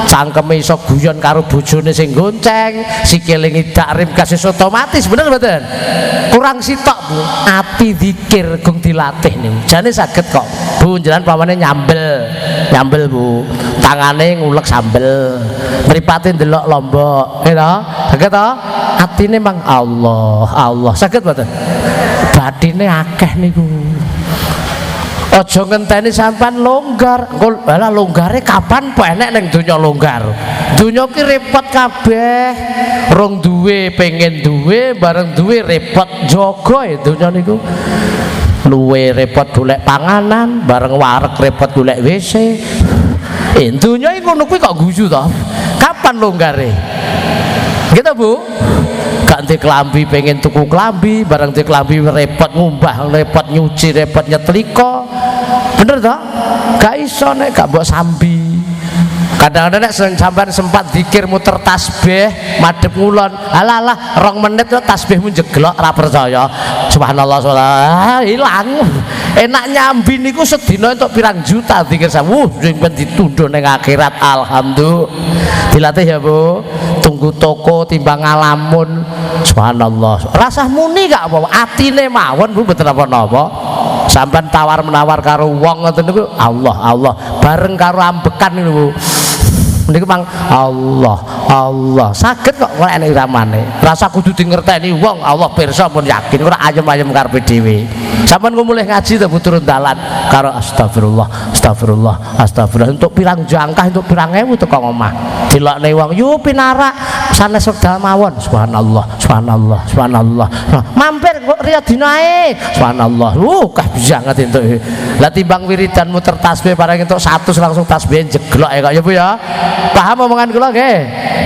cangkeme iso guyon karo bojone sing gonceng sikile ngidak rem gas otomatis bener mboten kurang sitok Bu ati zikir gong dilatih niku jane saged kok Bu jenengan pamane nyambel Bu tangane ngulek sambel mripate ndelok lombok gitu saged to atine mang Allah saged mboten batine akeh niku aja ngenteni sampean longgar lah longgare kapan po enek ning donya longgar donya ki repot kabeh rong duwe pengen duwe bareng duwe repot jaga donya niku luwe repot golek panganan bareng wareg repot golek WC donya iki ngono kuwi kok guyu to kapan longgare gitu Bu ganti kelambi pengen tuku kelambi bareng di kelambi repot ngumbah repot nyuci repot nyetrika bener toh gak iso nek gak mbok sambi kadang-kadang nek sampean sempat zikir muter tasbih madhep ngulon alah 2 menit yo tasbihmu jeglok ora percaya subhanallah ilang enak nyambi niku sedina entuk pirang juta zikir sing ben ditundho ning akhirat alhamdulillah dilatih ya Bu tunggu toko timbang ngalamun subhanallah rasah muni gak apa atine mawon Bu mboten apa-apa sampean tawar menawar karo wong ngoten niku Allah bareng karo ambekan niku Bu niku mang Allah saged kok ora enek iramane rasa kudu di ngerteni wong Allah pirsa pun yakin ora ayem-ayem karepe dhewe sampean mulih ngaji to turun dalan karo astagfirullah untuk pirang jangkah untuk pirang ewu teko omah dilokne wong yo pinarak sanes wekdal mawon subhanallah mampir kok riya dinae subhanallah kah bisa ngerti entuk lah timbang wiridan muter tasbih bareng entuk 100 langsung tasbih jeglok ya kok ya Bu ya paham omongan kula nggih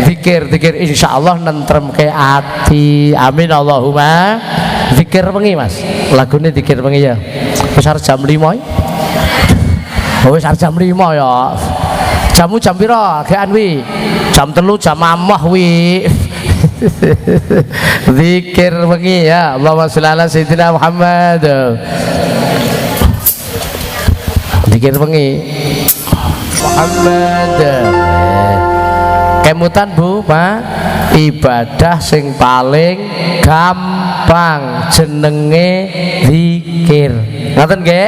zikir insyaallah nentremke ati amin Allahumma zikir wengi Mas lagune zikir wengi ya wis jam 5 wis jam 5 ya jamu jam pira gean wi jam 3 jam amah wi zikir wengi ya Allahumma sholli ala sayyidina Muhammad zikir wengi Muhammad kemutan Bu Pak ibadah sing paling gampang jenenge zikir ngoten nggih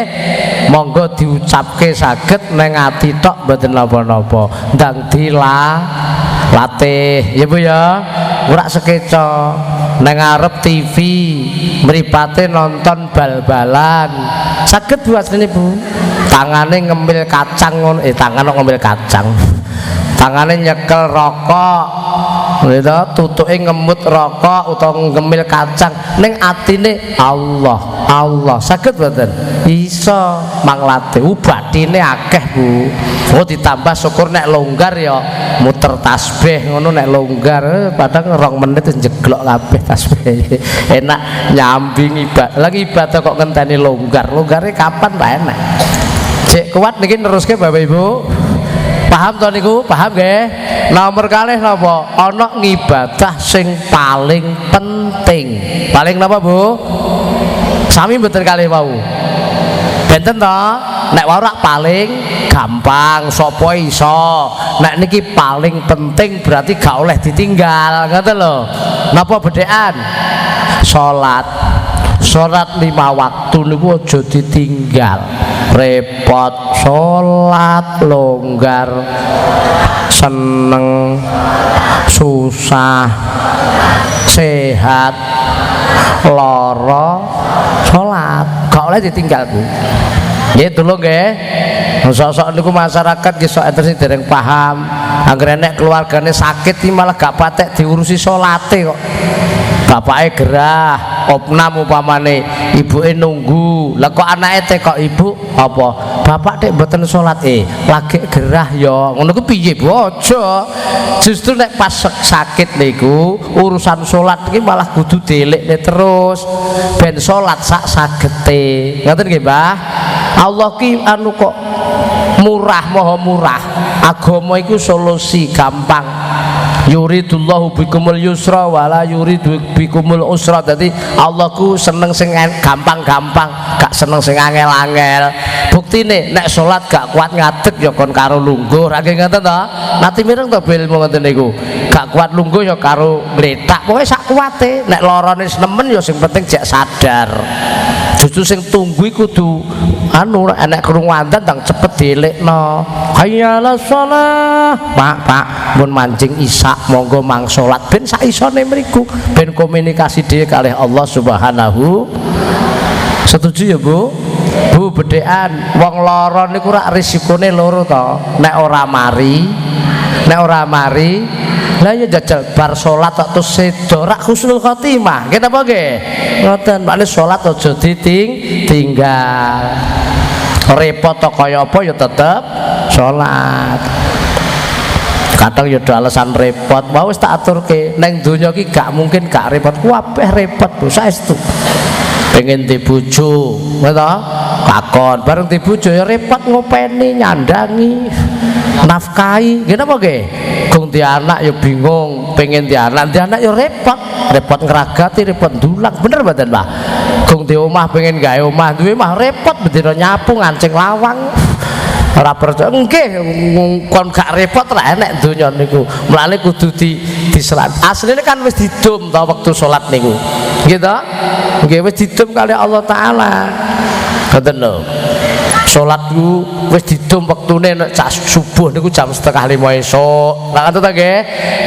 monggo diucapke saged neng ati tok mboten napa-napa ndang latih ya Bu ya ora sekeca neng ngarep TV mripate nonton bal-balan saged Bu asline Bu tangane ngemil kacang ngono tangane ngemil kacang tangane nyekel rokok gitu tutuke ngemut rokok utawa ngemil kacang ning atine Allah Allah saged mboten iso manglate batine akeh Bu oh ditambah syukur nek longgar ya muter tasbih ngono nek longgar padahal 2 menit jeglok kabeh tasbih enak nyambing ibadah lagi ibadah kok ngenteni longgare kapan ra enak cek kuat niki neruske Bapak Ibu paham to niku paham nggih nomor kalih napa ana ngibadah sing paling penting paling napa Bu sami mboten kalih wau benten to nek ora paling gampang sapa iso nek niki paling penting berarti gak oleh ditinggal ngoten lho napa bedhekan salat 5 waktu niku aja ditinggal repot salat longgar seneng susah sehat lara salat gak oleh ditinggal Bu nggih tulung nggih sok-sok niku masyarakat nggih sok enten sing dereng paham anggere nek keluargane sakit iki malah gak patek diurusi salate kok bapake gerah opnam umpamane ibuke nunggu lah kok anake tekok ibu apa bapak nek mboten salat lagi gerah ya ngono ku piye Bu aja justru nek pas sakit niku urusan salat iki malah kudu dilekne terus ben salat sak sagete ngoten nggih Mbah Allah ki anu kok murah maha murah agama iku solusi gampang yuridullahu bikumul yusra wala yuridu bikumul usra dadi Allah ku seneng sing gampang-gampang gak seneng sing angel-angel buktine nek salat gak kuat ngadeg ya kon karo lungguh ra nggih ngoten to nate mireng to ilmu ngoten niku gak kuat lungguh ya karo ngletak pokoke sak kuwate nek larane nemen ya sing penting jek sadar justru sing tunggu kudu anu enek krungu adzan tang cepet dilekno hayyalas shalah pak mun mancing isak monggo mang salat ben sak isone mriku ben komunikasi dhewe kalih Allah Subhanahu setuju ya Bu bedhekan wong lara niku rak risikone loro to nek ora mari lah ya jajal bar salat tok terus sedo rak husnul khotimah nggih napa nggih ngoten makne salat aja ditinggal repot to kaya apa ya tetep salat kadang ya ada alasan repot mau wis tak aturke neng donya iki gak mungkin gak repot kabeh repot Bu saestu pengen di bojo ngono kakon bareng di bojo ya repot ngopeni nyandangi nafkahi nggih napa nggih gong di anak ya bingung pengen di anak ya repot ngeragati repot dulang bener mboten Pak gong di omah pengen gawe omah duwe omah repot bendina nyapu ngancing lawang ora percaya nggih kon gak repot ra enek donya niku mulane kudu diselat asline kan wis didum ta wektu salat niku nggih to nggih wis didum kali Allah taala ngoten lho salat ku wis didum wektune nek subuh niku jam 4:30 esuk lha ngoten ta nggih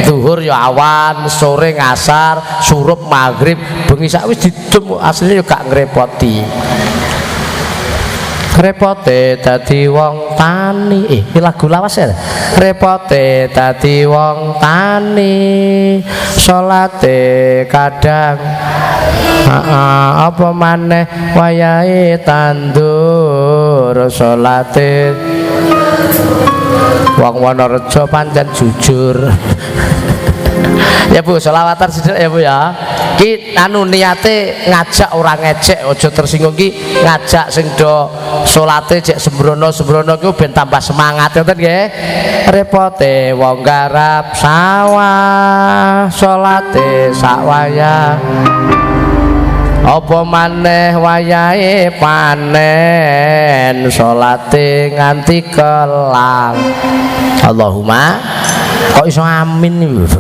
zuhur ya awan sore ngasar surup maghrib bengi sak wis didum asline yo gak ngrepoti repote dadi wong tani iki lagu lawas ya repote dadi wong tani salate kadang apa maneh wayahe tandur salate wong Wonorejo pancen jujur ya Bu selawatan sithik ya Bu ya ki anu niate ngajak orang ngecek aja tersinggung ki ngajak sing do salate cek sembrono ki ben tambah semangat ngoten nggih repote wong garap sawah salate sak wayah apa maneh wayahe panen salate nganti kelang Allahumma kok iso amin iki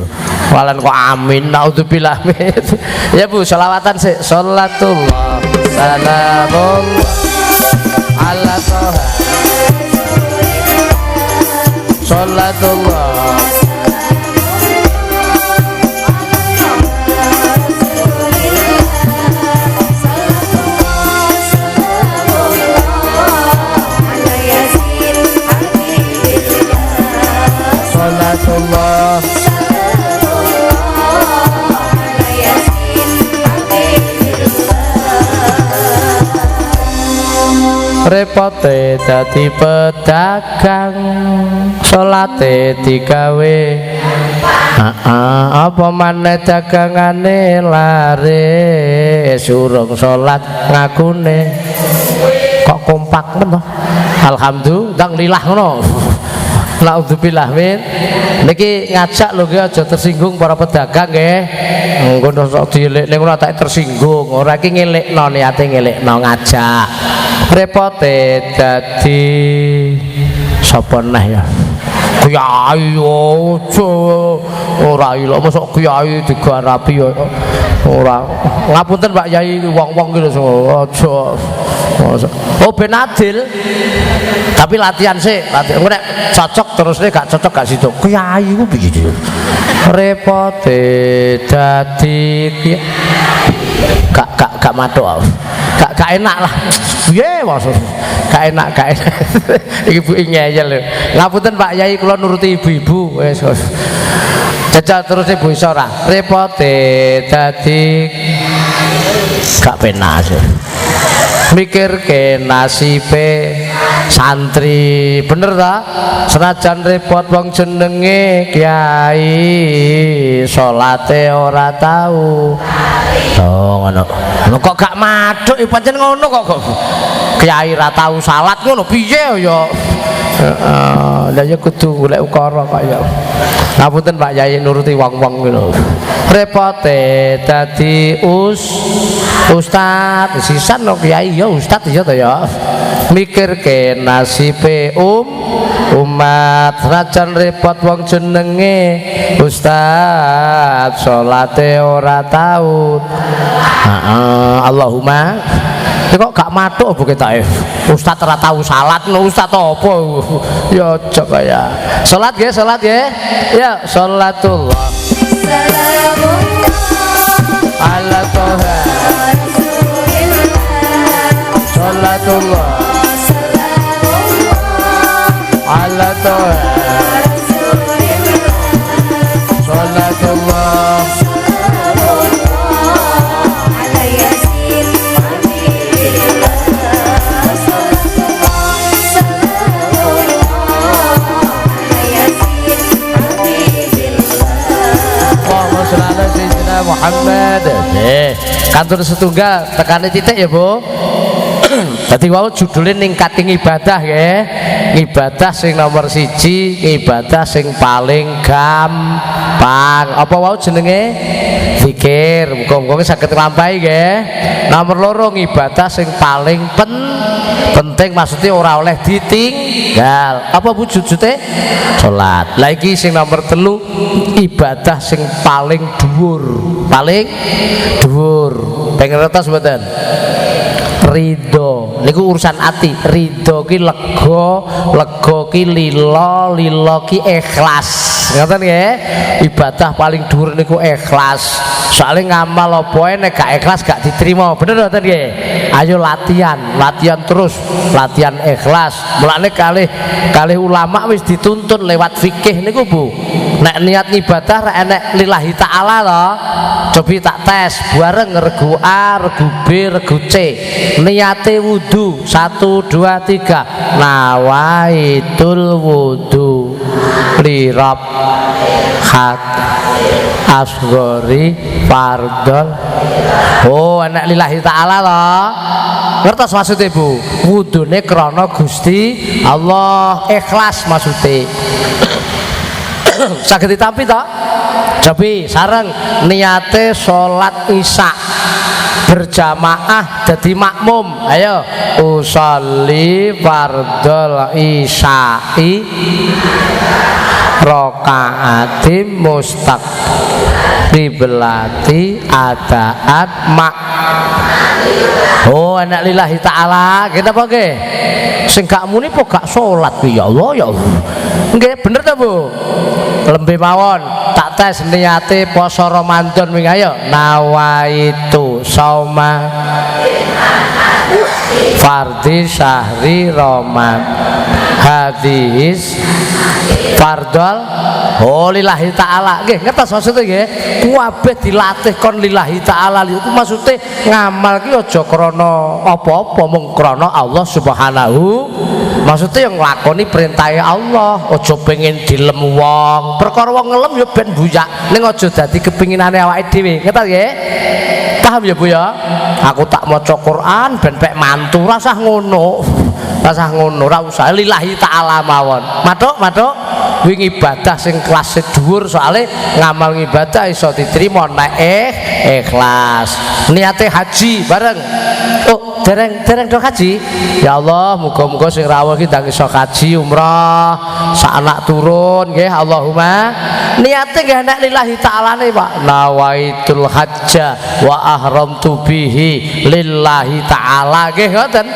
walan kok amin naudzubillah ya Bu selawatan sik salatullah salamullah ala toha salatullah salatullah repote dadi pedagang salate digawe apa maneh dagangane lare surung salat ngakune kok kompak men to alhamdulillah ngono naudzubillah min niki ngajak lho nggih aja tersinggung para pedagang nggih ngono sok dielekne ngono tak tersinggung ora iki ngelekno niate ngelekno ngajak repote dadi sapa neh ya kiai ojo ora ilok mosok kiai digarapi ora ngapunten Pak Yai wong-wong iki lho aja oh ben adil tapi latihan sih latihan nek cocok terusnya gak cocok gak situ kiai ku piye repote dadi gak matuk gak enak lah piye maksud gak enak ibu ngeyel lho ngapunten Pak Yai kula nuruti ibu-ibu wis jajal terus ibu iso ora repote dadi gak penak sih mikir ke nasibe santri bener tak senajan repot wong jenenge kiai salate ora tau ngono kok gak madhuk pancen ngono kok kiai ra tau salat ngono piye ya lha ya kudu golek ukara kok ya ngapunten Pak Yai nuruti wong-wong lho repote dadi ustad sisan no kiai ya ustad ya to ya mikirke nasibe umat rajan repot wong jenenge ustad salate ora tau Allahumma kok gak matuk apa ketae ustad ora tau salat no ustad apa ya aja kaya salat nggih ya salatullah ala toha salatullah ala toha salatullah Muhammad kantor setunggal tekane titik ya Bu Dadi wau judulnya ningkating ibadah ya. Ibadah sing nomor siji, ibadah sing paling gampang. Apa wau jenenge? Zikir. Muga-muga saged nglampahi nggih. Nomor loro ibadah sing paling penting, maksudnya ora oleh ditinggal. Apa wujud-wujudnya? Salat. Lah iki sing nomor 3, ibadah sing paling dhuwur. Paling dhuwur. Pengen ngertos mboten? Ridho niku urusan ati. Ridho ki lega ki lilo ki ikhlas. Ngoten nggih. Ibadah paling dhuwur niku ikhlas. Soalnya ngamal apa nek gak ikhlas gak diterima. Bener ngoten nggih. Ayo latihan terus, latihan ikhlas. Mulane kalih ulama wis dituntun lewat fikih niku Bu. Nek niat ibadah rek enek lillahi taala to. Cobi tak tes bareng regu A, regu B, regu C. Niate wudu 1 2 3. Nawaitul wudu li rabb hat asghari fardhol. Oh, enek lillahi taala loh. Ngertos maksudnya Bu? Wudune krana Gusti Allah, ikhlas maksudnya. Saged ditampi to? Cobi sareng niate salat isya berjamaah jadi makmum. Ayo usolli fardhol isya'i rakaatim mustaqbilati adaat mak. Oh, anak lillahi ta'ala. Kita apa nggih? Sing gak muni po gak salat ya Allah ya Allah. Nggih bener ta Bu? Lembe mawon tak tes niate poso Ramadan wingi. Ayo nawaitu sauma fardhi syahri Ramadan hadis fardhol Oh lillahi ta'ala nggih ngertos maksudnya nggih kabeh dilatih kon lillahi ta'ala iku maksude ngamal ki aja krana apa-apa mung krana Allah Subhanahu maksudnya yang nglakoni perintahe Allah aja pengen dilem wong perkara wong ngelem ya ben buyak ning aja dadi kepinginane awake dhewe ngertos nggih paham ya Bu ya aku tak maca Quran ben pek mantu rasah ngono ora usah lillahi ta'ala mawon matuk wingi ibadah sing kelas dhuwur soalnya ngamal ibadah iso diterima nek ikhlas niate haji bareng oh dereng do haji ya Allah muga-muga sing rawuh iki ndang iso haji umrah sak anak turun nggih Allahumma niate nggih nek lillahi ta'alane Pak nawaitul hajja wa ahramtu bihi lillahi ta'ala nggih ngoten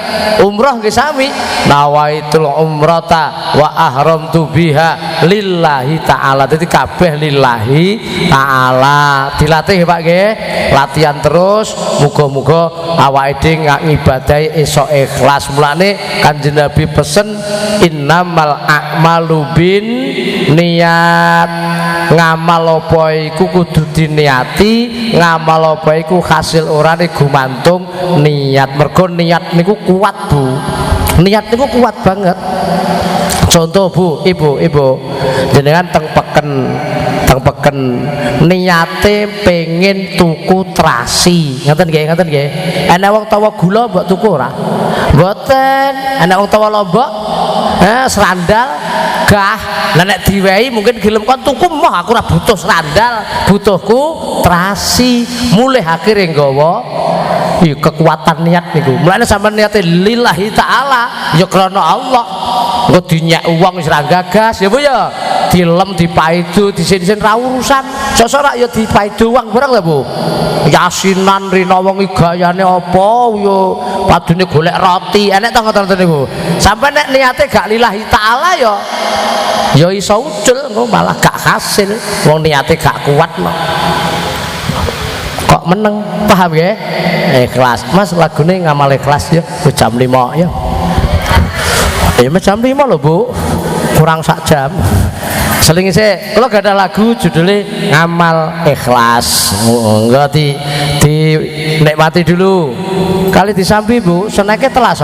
umrah nggih sami nawaitul umrata wa ahramtu biha lillahi ta'ala jadi kabeh lillahi ta'ala dilatih Pak nggih latihan terus muga-muga awake dhewe ngibadahi esok ikhlas mulane Kanjeng Nabi pesen innamal a'malu bin niat ngamal apa iku kudu diniati ngamal apa iku hasil orane gumantung niat mergo niat niku kuat Bu niat niku kuat banget contoh Bu ibu jenengan teng peken niate pengen tuku terasi ngoten nggih ana wong tawa gula mbok tuku ora mboten ana wong tawa lombok serandal gah nek diwehi mungkin gelem kon tuku mah aku ora butuh serandal butuhku terasi mulih akhire nggawa kekuatan niat niku mulane sampeyan niate lillahi ta'ala ya krana Allah engko dinyek uang wis ra gagas ya Bu ya dilem dipaido disin-sin ra urusan sosok rak ya dipaido uang barang lho Bu yasinan rina wong gayane apa ya padune golek roti enek to ngoten niku sampai nek niate gak lillahi ta'ala ya iso ucul engko malah gak hasil wong niate gak kuat lho kok meneng paham ya ikhlas Mas lagune ngamal ikhlas ya jam 5 ya jam 5 lho Bu kurang sak jam seling sih kalau gak ada lagu judulnya ngamal ikhlas enggak dinikmati dulu kali disambi Bu seneknya telas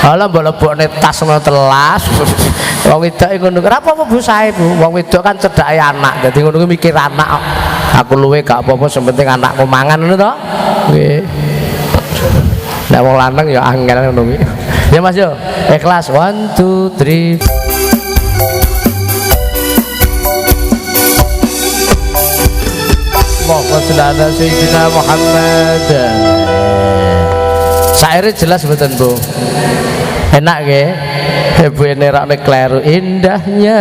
alah mbok lebokne tas ngono telas wong wedok ngono kenapa Bu sae Bu wong wedok kan cedhake anak dadi ngono mikir anak aku luwe gak apa-apa sing penting anakku mangan ngono to nggih nek wong lanang ya angel ngono kuwi ya Mas yo ikhlas 1 2 3 Allahumma Sayyidina Muhammad syairnya jelas betul Bu enak nggih ibu nerakne kleru indahnya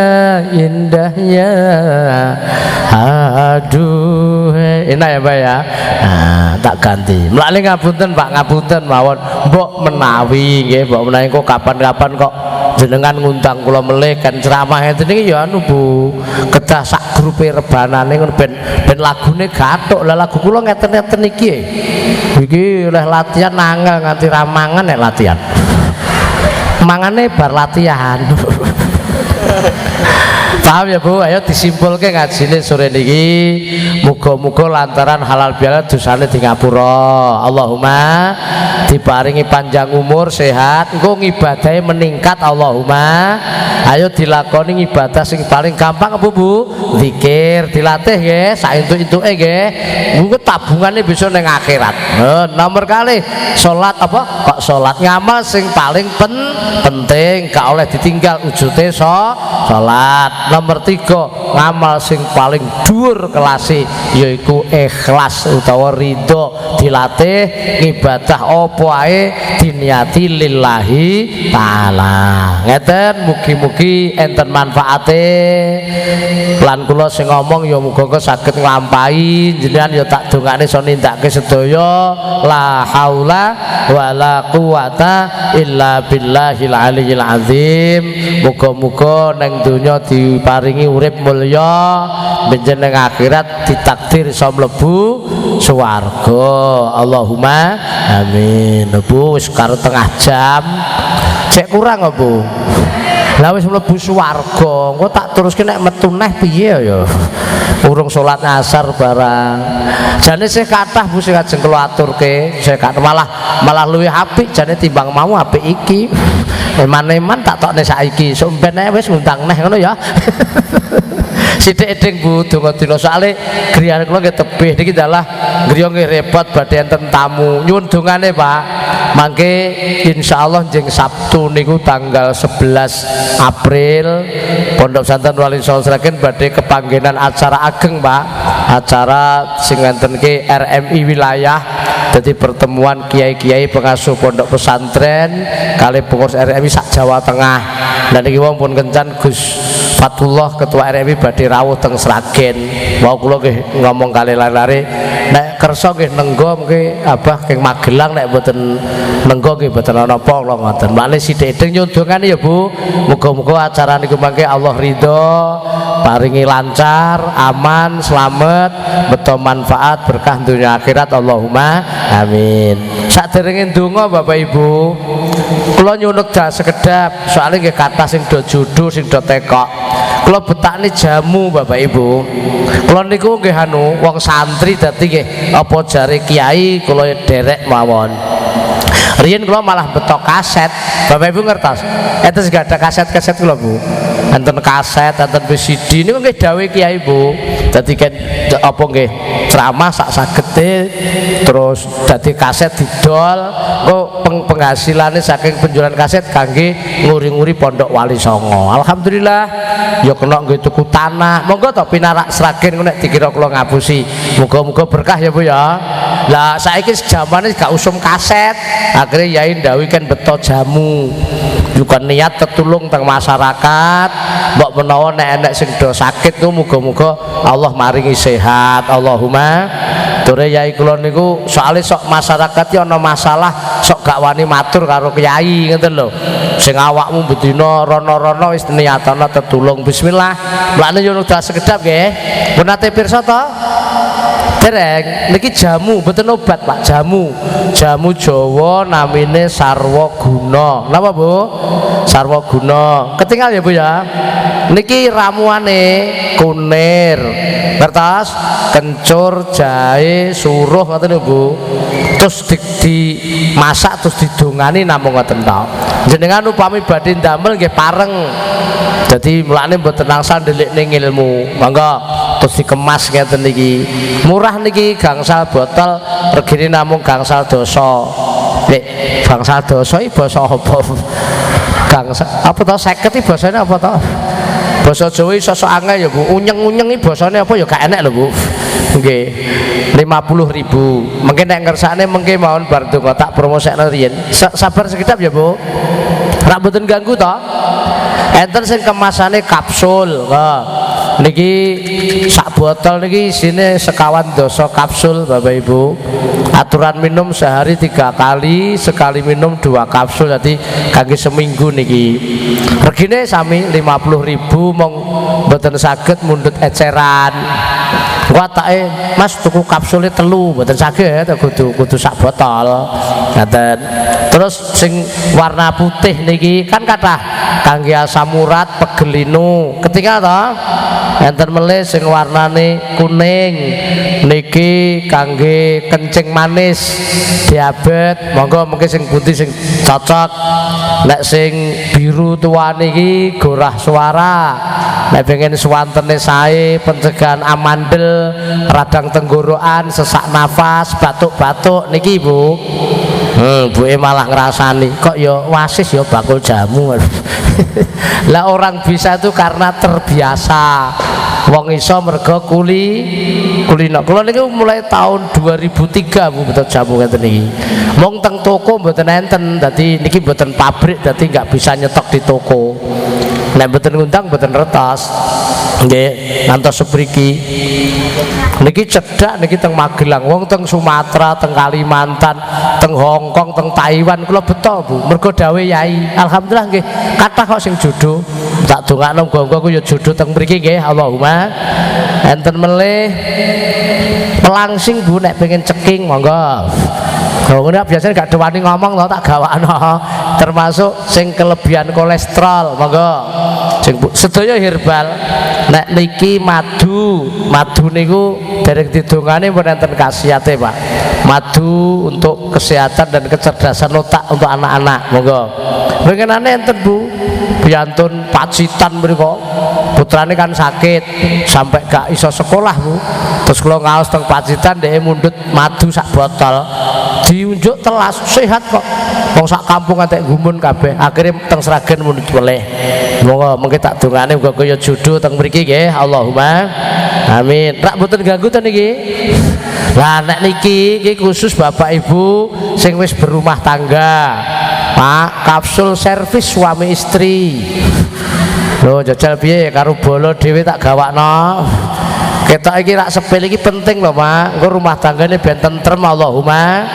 aduh enak ya Pak ya tak ganti mulane ngapunten Pak ngapunten mawon mbok menawi nggih mbok menawi kok kapan-kapan kok jenengan ngundang kula melih kan ceramah ngeten iki ya anu Bu kedah sak grupe rebanane ngono ben lagune gathuk lah lagu kula ngeten-ngeten iki oleh latihan angel nganti ramangan nek latihan mangane bar latihan paham ya Bu ayo disimpulke ngajine sore niki muga-muga lantaran halal bihalal dosane di ngapura Allahumma diparingi panjang umur sehat engko ngibadahe meningkat Allahumma ayo dilakoni ibadah sing paling gampang apa Bu zikir dilatih nggih sak entuk-entuke nggih engko tabungane bisa ning akhirat nomor kali salat apa kok salat ngamal sing paling penting gak oleh ditinggal wujute salat nomor 3 ngamal sing paling dhuwur kelase yaiku ikhlas utawa ridho dilatih ibadah apa ae diniati lillahi ta'ala ngeten mugi-mugi enten manfaate lan kula sing ngomong ya muga-muga saged nglampahi jenengan ya tak dongane iso nindakake sedaya la haula wala quwata illa billahil aliyil azim muga-muga nang donya diparingi urip mulya benjene akhirat ditakdir iso mlebu swarga Allahumma amin Bu wis karo tengah jam cek kurang apa Lah wis mlebu swarga, engko tak teruske nek metu neh piye ya. Urung salat asar barang. Jane sih kathah Bu sing ajeng kula aturke, saya malah luwih apik jane timbang mau apik iki. Eman-eman tak tokne saiki, sok ben wis ngundang neh ngono ya. Sithik-sithik Bu donga dina soalé griyane kula nggih tebih niki dalah griya nggih repot badhe enten tamu. Nyuwun dongane Pak. Mangke insyaallah jeng Sabtu niku tanggal 11 April Pondok Pesantren Wali Songo Sragen badhe kepanggenan acara ageng Pak. Acara sing ngentenke RMI wilayah. Jadi pertemuan kiai-kiai pengasuh pondok pesantren kali pengurus RMI sak Jawa Tengah. Dan iki wong pun kencan Gus Fatullah ketua RMI badhe rawuh teng Sragen. Wau kula nggih ngomong kali lare-lare nek kersa nggih nenggo nggih Abah keng Magelang nek mboten nenggo nggih mboten ana apa kula ngoten. Mane sithik-sithik nyundungane ya Bu. Muga-muga acara niku mangke Allah ridho, paringi lancar, aman, slamet, beto manfaat berkah dunia akhirat Allahumma amin. Saderenge ndonga Bapak Ibu, kula nyunuk dah sekedap soalnya nggih kathah sing do judul sing do tekok. Kula betakne jamu Bapak Ibu. Kula niku nggih wong santri dadi nggih apa jare kiai kula derek mawon. Riyen kula malah betok kaset. Bapak Ibu ngertos? Enten gak ada kaset-kaset kula Bu. Enten kaset, enten VCD niku nggih dawuh kiai Bu. Dadi kan apa nggih ceramah sak sagete terus dadi kaset didol kok penghasilane saking penjualan kaset kangge nguri-nguri Pondok Wali Songo. Alhamdulillah ya kena nggih tuku tanah. Monggo to pinarak Sragen nek dikira kula ngapusi. Muga-muga berkah ya Bu ya. Lah saiki jamane gak usum kaset. Akhirnya yai ndawuhi kan beto jamu. Juga niat tetulung teng masyarakat. Mbok menawa nek enek sing do sakit ku muga-muga Allah maringi sehat. Allahumma. Dore yai kula niku soalé sok masyarakat ya ana masalah sok gak wani matur karo kiai ngoten lho. Sing awakmu bedina rono-rono wis niatana tetulung. Bismillah. Mulane yo udah sekedap nggih. Pun nate pirsa to? Dereng niki jamu mboten obat Pak, jamu Jawa namine sarwa guna. Napa Bu? Sarwa guna. Ketinggal ya Bu ya. Niki ramuane kunir, kertas, kencur, jahe, suruh ngoten lho Bu. Terus dimasak terus didongani namung ngoten tok. Jenengan upami badhe ndamel nggih pareng. Jadi mulane mboten nangsal ndelikne ilmu. Monggo terus dikemas ngeten niki. Murah niki gangsal botol regine namung gangsal dosa. Nek gangsal dosa iki basa apa? Gangsal apa to 50 iki basane apa to? Basa Jawa iso sok angel ya Bu. Unyeng-unyeng iki basane apa ya gak enek lho Bu. Nggih. 50.000. Mungkin nek ngersakne mengke mawon bar donga tak promosekno riyen. Sabar sekedap ya Bu. Rak mboten ganggu to. Enten sing kemasane kapsul. Niki sak botol niki isine sekawan doso kapsul Bapak Ibu. Aturan minum sehari 3 kali, sekali minum 2 kapsul, jadi kangge seminggu niki. Regine sami 50.000 mong mboten saged mundhut eceran. Watake Mas tuku kapsule 3 mboten saged kudu sak botol. Ngaten. Terus sing warna putih niki kan kathah kangge asam urat, pegelinu. Ketika to enten melih sing warnane kuning niki kangge kencing manis, diabetes. Monggo mungkin sing putih sing cocok. Nek sing biru tua niki gorah suara. Nek pengen suwantene sae, pencegahan amandel, radang tenggorokan, sesak nafas, batuk-batuk niki Bu. Buke malah ngrasani kok ya wasis ya bakul jamu. Lah orang bisa itu karena terbiasa. Wong iso mergo kulino. Kula niku mulai tahun 2003 Bu betul jamu ngeten niki. Mong teng toko mboten enten, dadi niki mboten pabrik, dadi nggak bisa nyetok di toko. Nek mboten ngundang mboten retas. Nggih, ngantos sepriki. Niki cedak niki teng Magelang, wong teng Sumatera, teng Kalimantan, teng Hong Kong, teng Taiwan kula beto Bu. Mergo dawuh yai. Alhamdulillah nggih, kathah kok sing jodoh. Tak dongakno muga-muga ku ya jodoh teng mriki nggih. Allahumma. Enten melih pelangsing Bu nek pengen ceking monggo. Oh, ini biasanya gak dewani ngomong loh, tak gawakno. Termasuk sing kelebihan kolesterol, monggo. Sing sedaya herbal. Nek niki madu niku dereng didongane pun enten khasiate, Pak. Madu untuk kesehatan dan kecerdasan otak untuk anak-anak, monggo. Pengenane enten Bu, biantun Pacitan mriku. Putrane kan sakit sampai gak iso sekolah Bu. Terus kula ngaos teng Pacitan dhek mundhut madu sak botol. Diunjuk telas sehat kok. Wong sak kampung atek gumun kabeh. Akhire teng Sragen mundhut weleh. Monggo mengke tak dongane uga kaya judo teng mriki nggih. Allahumma amin. Rak mboten ganggu ten niki. Lah nek niki khusus Bapak Ibu sing wis berumah tangga. Pak, kapsul servis suami istri. Lho jajal piye karo bolo dhewe tak gawakno. Ketok iki rak sepele iki penting lho, Pak. Engko rumah tanggane ben tentrem Allahumma.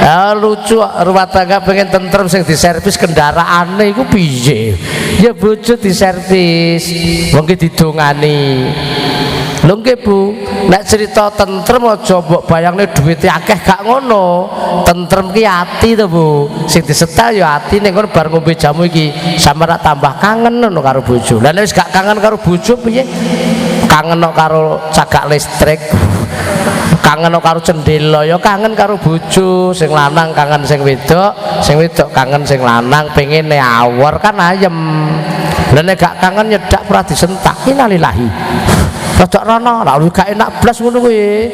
Ya lucu rumah tangga pengen tentrem sing diservis kendaraane iku piye? Ya bojo diservis, mengki didongani. Lho nggih Bu, nek cerita tentrem aja mbok bayangne duwite akeh gak ngono. Tentrem ki ati to Bu. Sing disetel ya ati ning bar ngombe jamu iki sampe tambah kangen ngono karo bojo. Lah nek wis gak kangen karo bojo piye? Kangen karo cagak listrik. Kangen karo cendela ya kangen karo bojo. Sing lanang kangen sing wedok kangen sing lanang, pengene awor kan ayem. Lah nek gak kangen nyedak ora disentak innalillahi. Rodok rono, lalu gak enak blas ngono kuwi.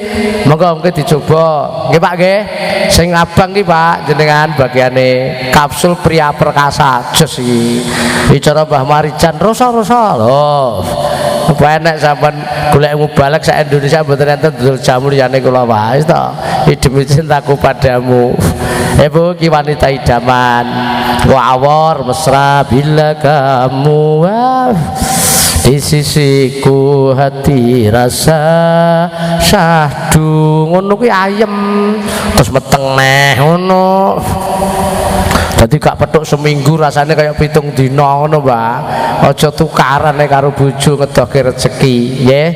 Monggo mungkin dicoba. Nggih Pak nggih. Sing abang ki Pak jenengan bagiane kapsul pria perkasa jos iki. Bicara Mbah Marijan rosa-rosa lho. Apa enek sampean golek mubalek sak Indonesia mboten enten dodol jamu liyane kula wae to. Demi cintaku padamu. Bu ki wanita idaman. Wa awor mesra bila kamu di sisiku hati rasa syahdu ngono kuwi ayem terus meteng neh ngono. Jadi gak petuk seminggu rasanya kayak pitung dino ngono Mbak. Aja tukaran nek karo bojo ngedoke rezeki nggih.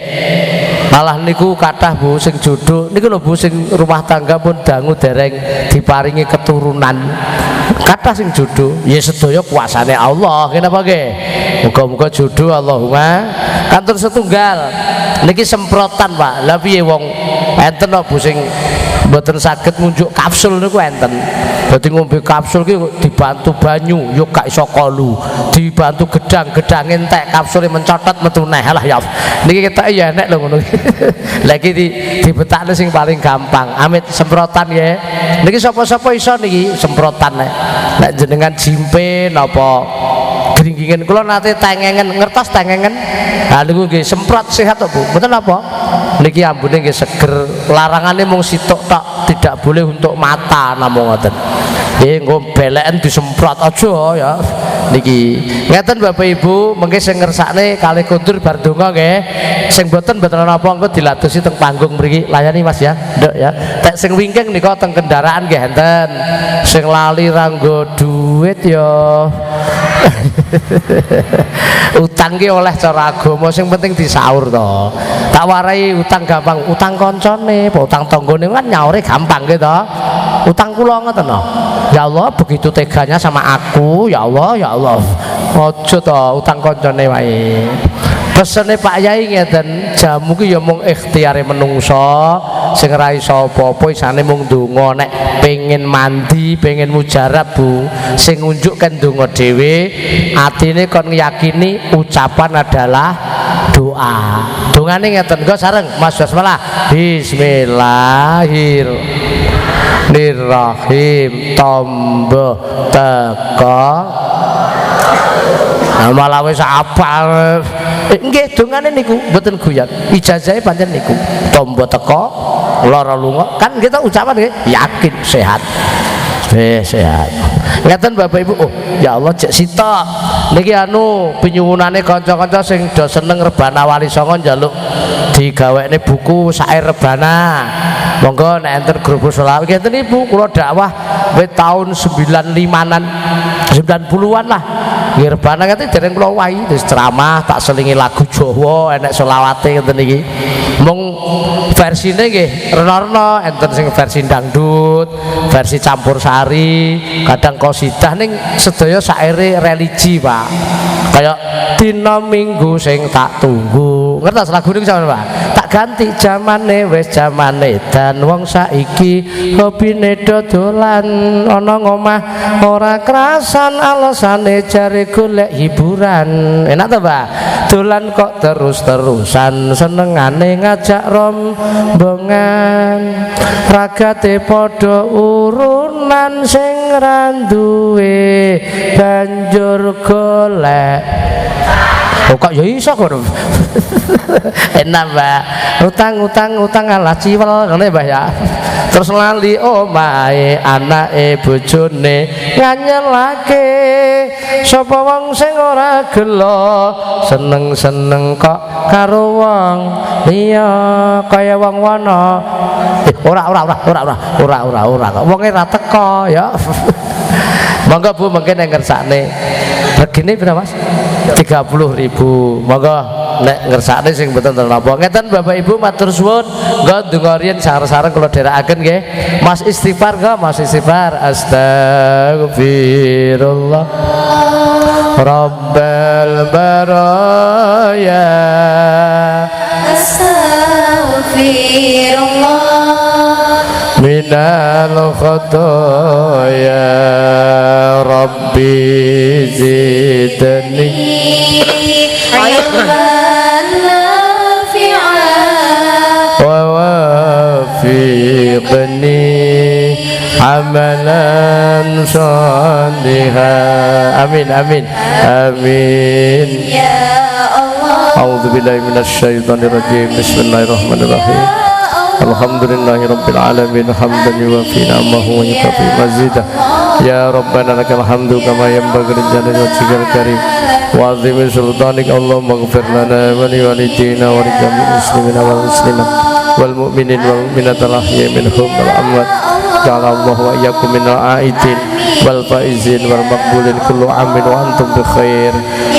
Malah niku kathah Bu sing jodoh niku lho Bu sing rumah tangga pun dangu dereng diparingi keturunan. Kathah sing jodoh ya sedaya kuasane Allah. Kenapa nggih? Muga-muga jodoh Allahumma. Kantor setunggal niki semprotan Pak. Lah piye wong enten kok Bu sing mboten saged ngunjuk kapsul niku enten. Dadi ngombe kapsul ki dibantu banyu yo gak iso kolu. Dibantu gedang entek kapsule mencotot metu neh. Lah ya. Niki ketok ya enek lho ngono. Lah iki dibetakne sing paling gampang. Amit semprotan nggih. Niki sapa-sapa iso niki semprotan nek. Nek jenengan jimpe napa gringgingen kula nate tengengen ngertos tengengen. Lah niku nggih semprot sehat to Bu. Mboten apa? Niki ambune nggih seger. Larangane mung situk tok, tidak boleh untuk mata namung ngoten. Nggih engko beleken disemprot aja ya. Niki ngeten Bapak Ibu, mengke sing ngersakne kalih kondur bar donga nggih. Sing mboten napa engko diladosi teng panggung mriki. Layani Mas ya. Nduk ya. Tek sing wingking nika teng kendaraan nggih enten. Sing lali ra nggo duit ya. Utang ki oleh cara agama sing penting disaur to. Tak warai utang gampang, utang koncone, utang tanggane kan nyaure gampang gitu. Utang kula ngoten no. Ya Allah begitu teganya sama aku, ya Allah ya Allah. Aja to utang koncone wae. Pesene Pak Yai ngeten, jamu ki ya mung ikhtiare menungso, sing ra iso apa-apa isane mung ndonga nek pengen mandi, pengen mujarab Bu. Sing ngunjukkan ndonga dhewe, atine kon yakini ucapan adalah doa. Dongane ngeten go sareng Mas basmalah. Bismillahirrahmanirrahim. Tombo teko malah wis apal. Nggih dongane niku mboten guyon. Ijazahe pancen niku. Tombo teko lara lunga kan kita ucapan nggih yakin sehat. Sehat. Ngeten Bapak Ibu. Oh, ya Allah cek sitok. Niki anu pinyuwunane kanca-kanca sing do seneng rebana Wali Songo njaluk digawekne buku syair rebana. Monggo nek enten grup selawat ngeten Ibu kula dakwah wit taun 95-an 90-an lah. Nggih rebana ngeten dereng kula wahi terus ceramah tak selingi lagu Jawa enek selawate ngeten iki. Mung versine nggih rena-rena, enten sing versi dangdut, versi campursari, kadang qasidah ning sedaya saire religi, Pak. Kayak dina minggu sing tak tunggu. Ngertos lagu niku sampeyan, Pak? Tak ganti jamane wis jamane dan wong saiki hobine dodolan ana ngomah ora krasan alasane jare golek hiburan. Enak to, Pak? Dolan kok terus-terusan senengane ngajak rombongan ragate padha urunan sing randuwe banjur golek. Oh kok ya iso kok. Enak, Mbak. Utang alah ciwel ngene, Mbah ya. Terus lali omahe anake bojone nganyelake sapa wong sing ora gelo seneng-seneng kok karo wong liya kaya wong wana. Ora kok wonge ra teko ya. Monggo Bu mungkin yang ngersakne regine pira Mas? 30.000. Monggo nek ngersakne sing mboten ten napa. Ngeten Bapak Ibu matur suwun, nggo donga riyen sareng-sareng kula dherekaken nggih. Mas istighfar nggih, Mas istighfar. Astagfirullah Rabbal baraya. Astagfirullah minal khotoya Rabbi zidni ilman nafi'an wa wafiqni amalan shalihan. Amin amin amin ya Allah. A'udzubillahi minasyaitonirrajim. Bismillahirrahmanirrahim. Alhamdulillahi rabbil alamin hamdan yuwafi ni'amahu wa yukafi mazidah. Ya Rabbana lakal hamdu kama yanbaghi li jalali wajhikal karim wa 'azimi sultanik. Allahumma ighfir lana wa li walidina wa li jami'il muslimina wal muslimat wal mu'minin wal mu'minat al ahya'i minhum wal amwat. Ja'alallahu wa iyyakum minal aidin wal faizin wal maqbulin kullu amin wa antum bi khair.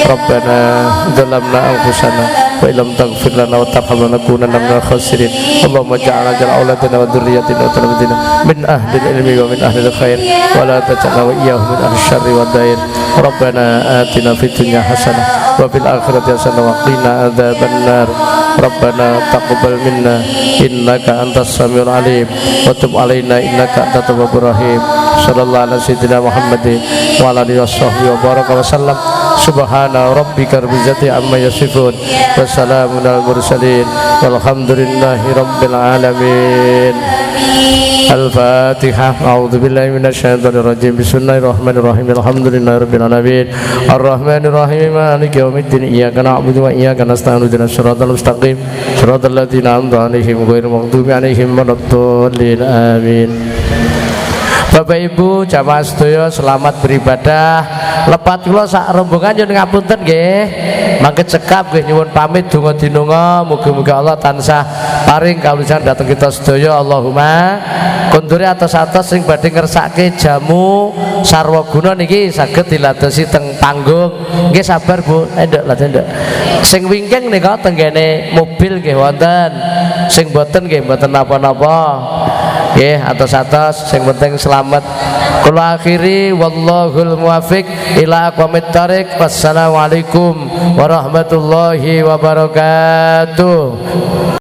Rabbana zalamna anfusana wa illam taghfir lana wa tarhamna lanakunanna minal khasirin. Allahumma ja'alna auladana wa dzurriyyatina wa tarbiyatina min ahlil ilmi wa min ahlil khair wa la taj'alna wa iyyahum min ahli syarri wa dair. Rabbana atina fid dunya hasanah wa fil akhirati hasanah wa qina adzabannar. Rabbana taqabbal minna innaka antas samiul alim wa tub alaina innaka antat tawwabur rahim. Sallallahu alaihi sayyidina Muhammadin wa ala alihi washabbihi wa baraka wa sallam. Subhana rabbika rabbil izzati amma yasifun wa salamun alal mursalin walhamdulillahi rabbil alamin. Al-Fatihah. A'udzu billahi minasyaitonir rajim. Bismillahirrahmanirrahim. Alhamdulillahi rabbil alamin. Arrahmanir rahim. Maliki yaumiddin. Iyyaka na'budu wa iyyaka nasta'in. Ihdinas siratal mustaqim. Siratal ladzina an'amta 'alaihim ghairil maghdubi 'alaihim waladdallin. Amin. Bapak Ibu jamaah sedaya selamat beribadah. Lepat kula sak rombongan nyuwun ngapunten nggih. Mangke cekap nggih nyuwun pamit donga dinonga muga-muga Allah tansah paring kawulisan dhateng kita sedaya. Allahumma kondure atos-atos sing badhe ngersake jamu sarwaguna niki saged diladosi teng panggung. Nggih sabar Bu, nduk lha nduk. Sing wingking nika tenggene mobil nggih wonten. Sing mboten nggih mboten napa-napa. Nggih atos-atos sing penting selamat. Kula akhiri wallahul muwaffiq ila aqwamit thariq. Wassalamualaikum warahmatullahi wabarakatuh.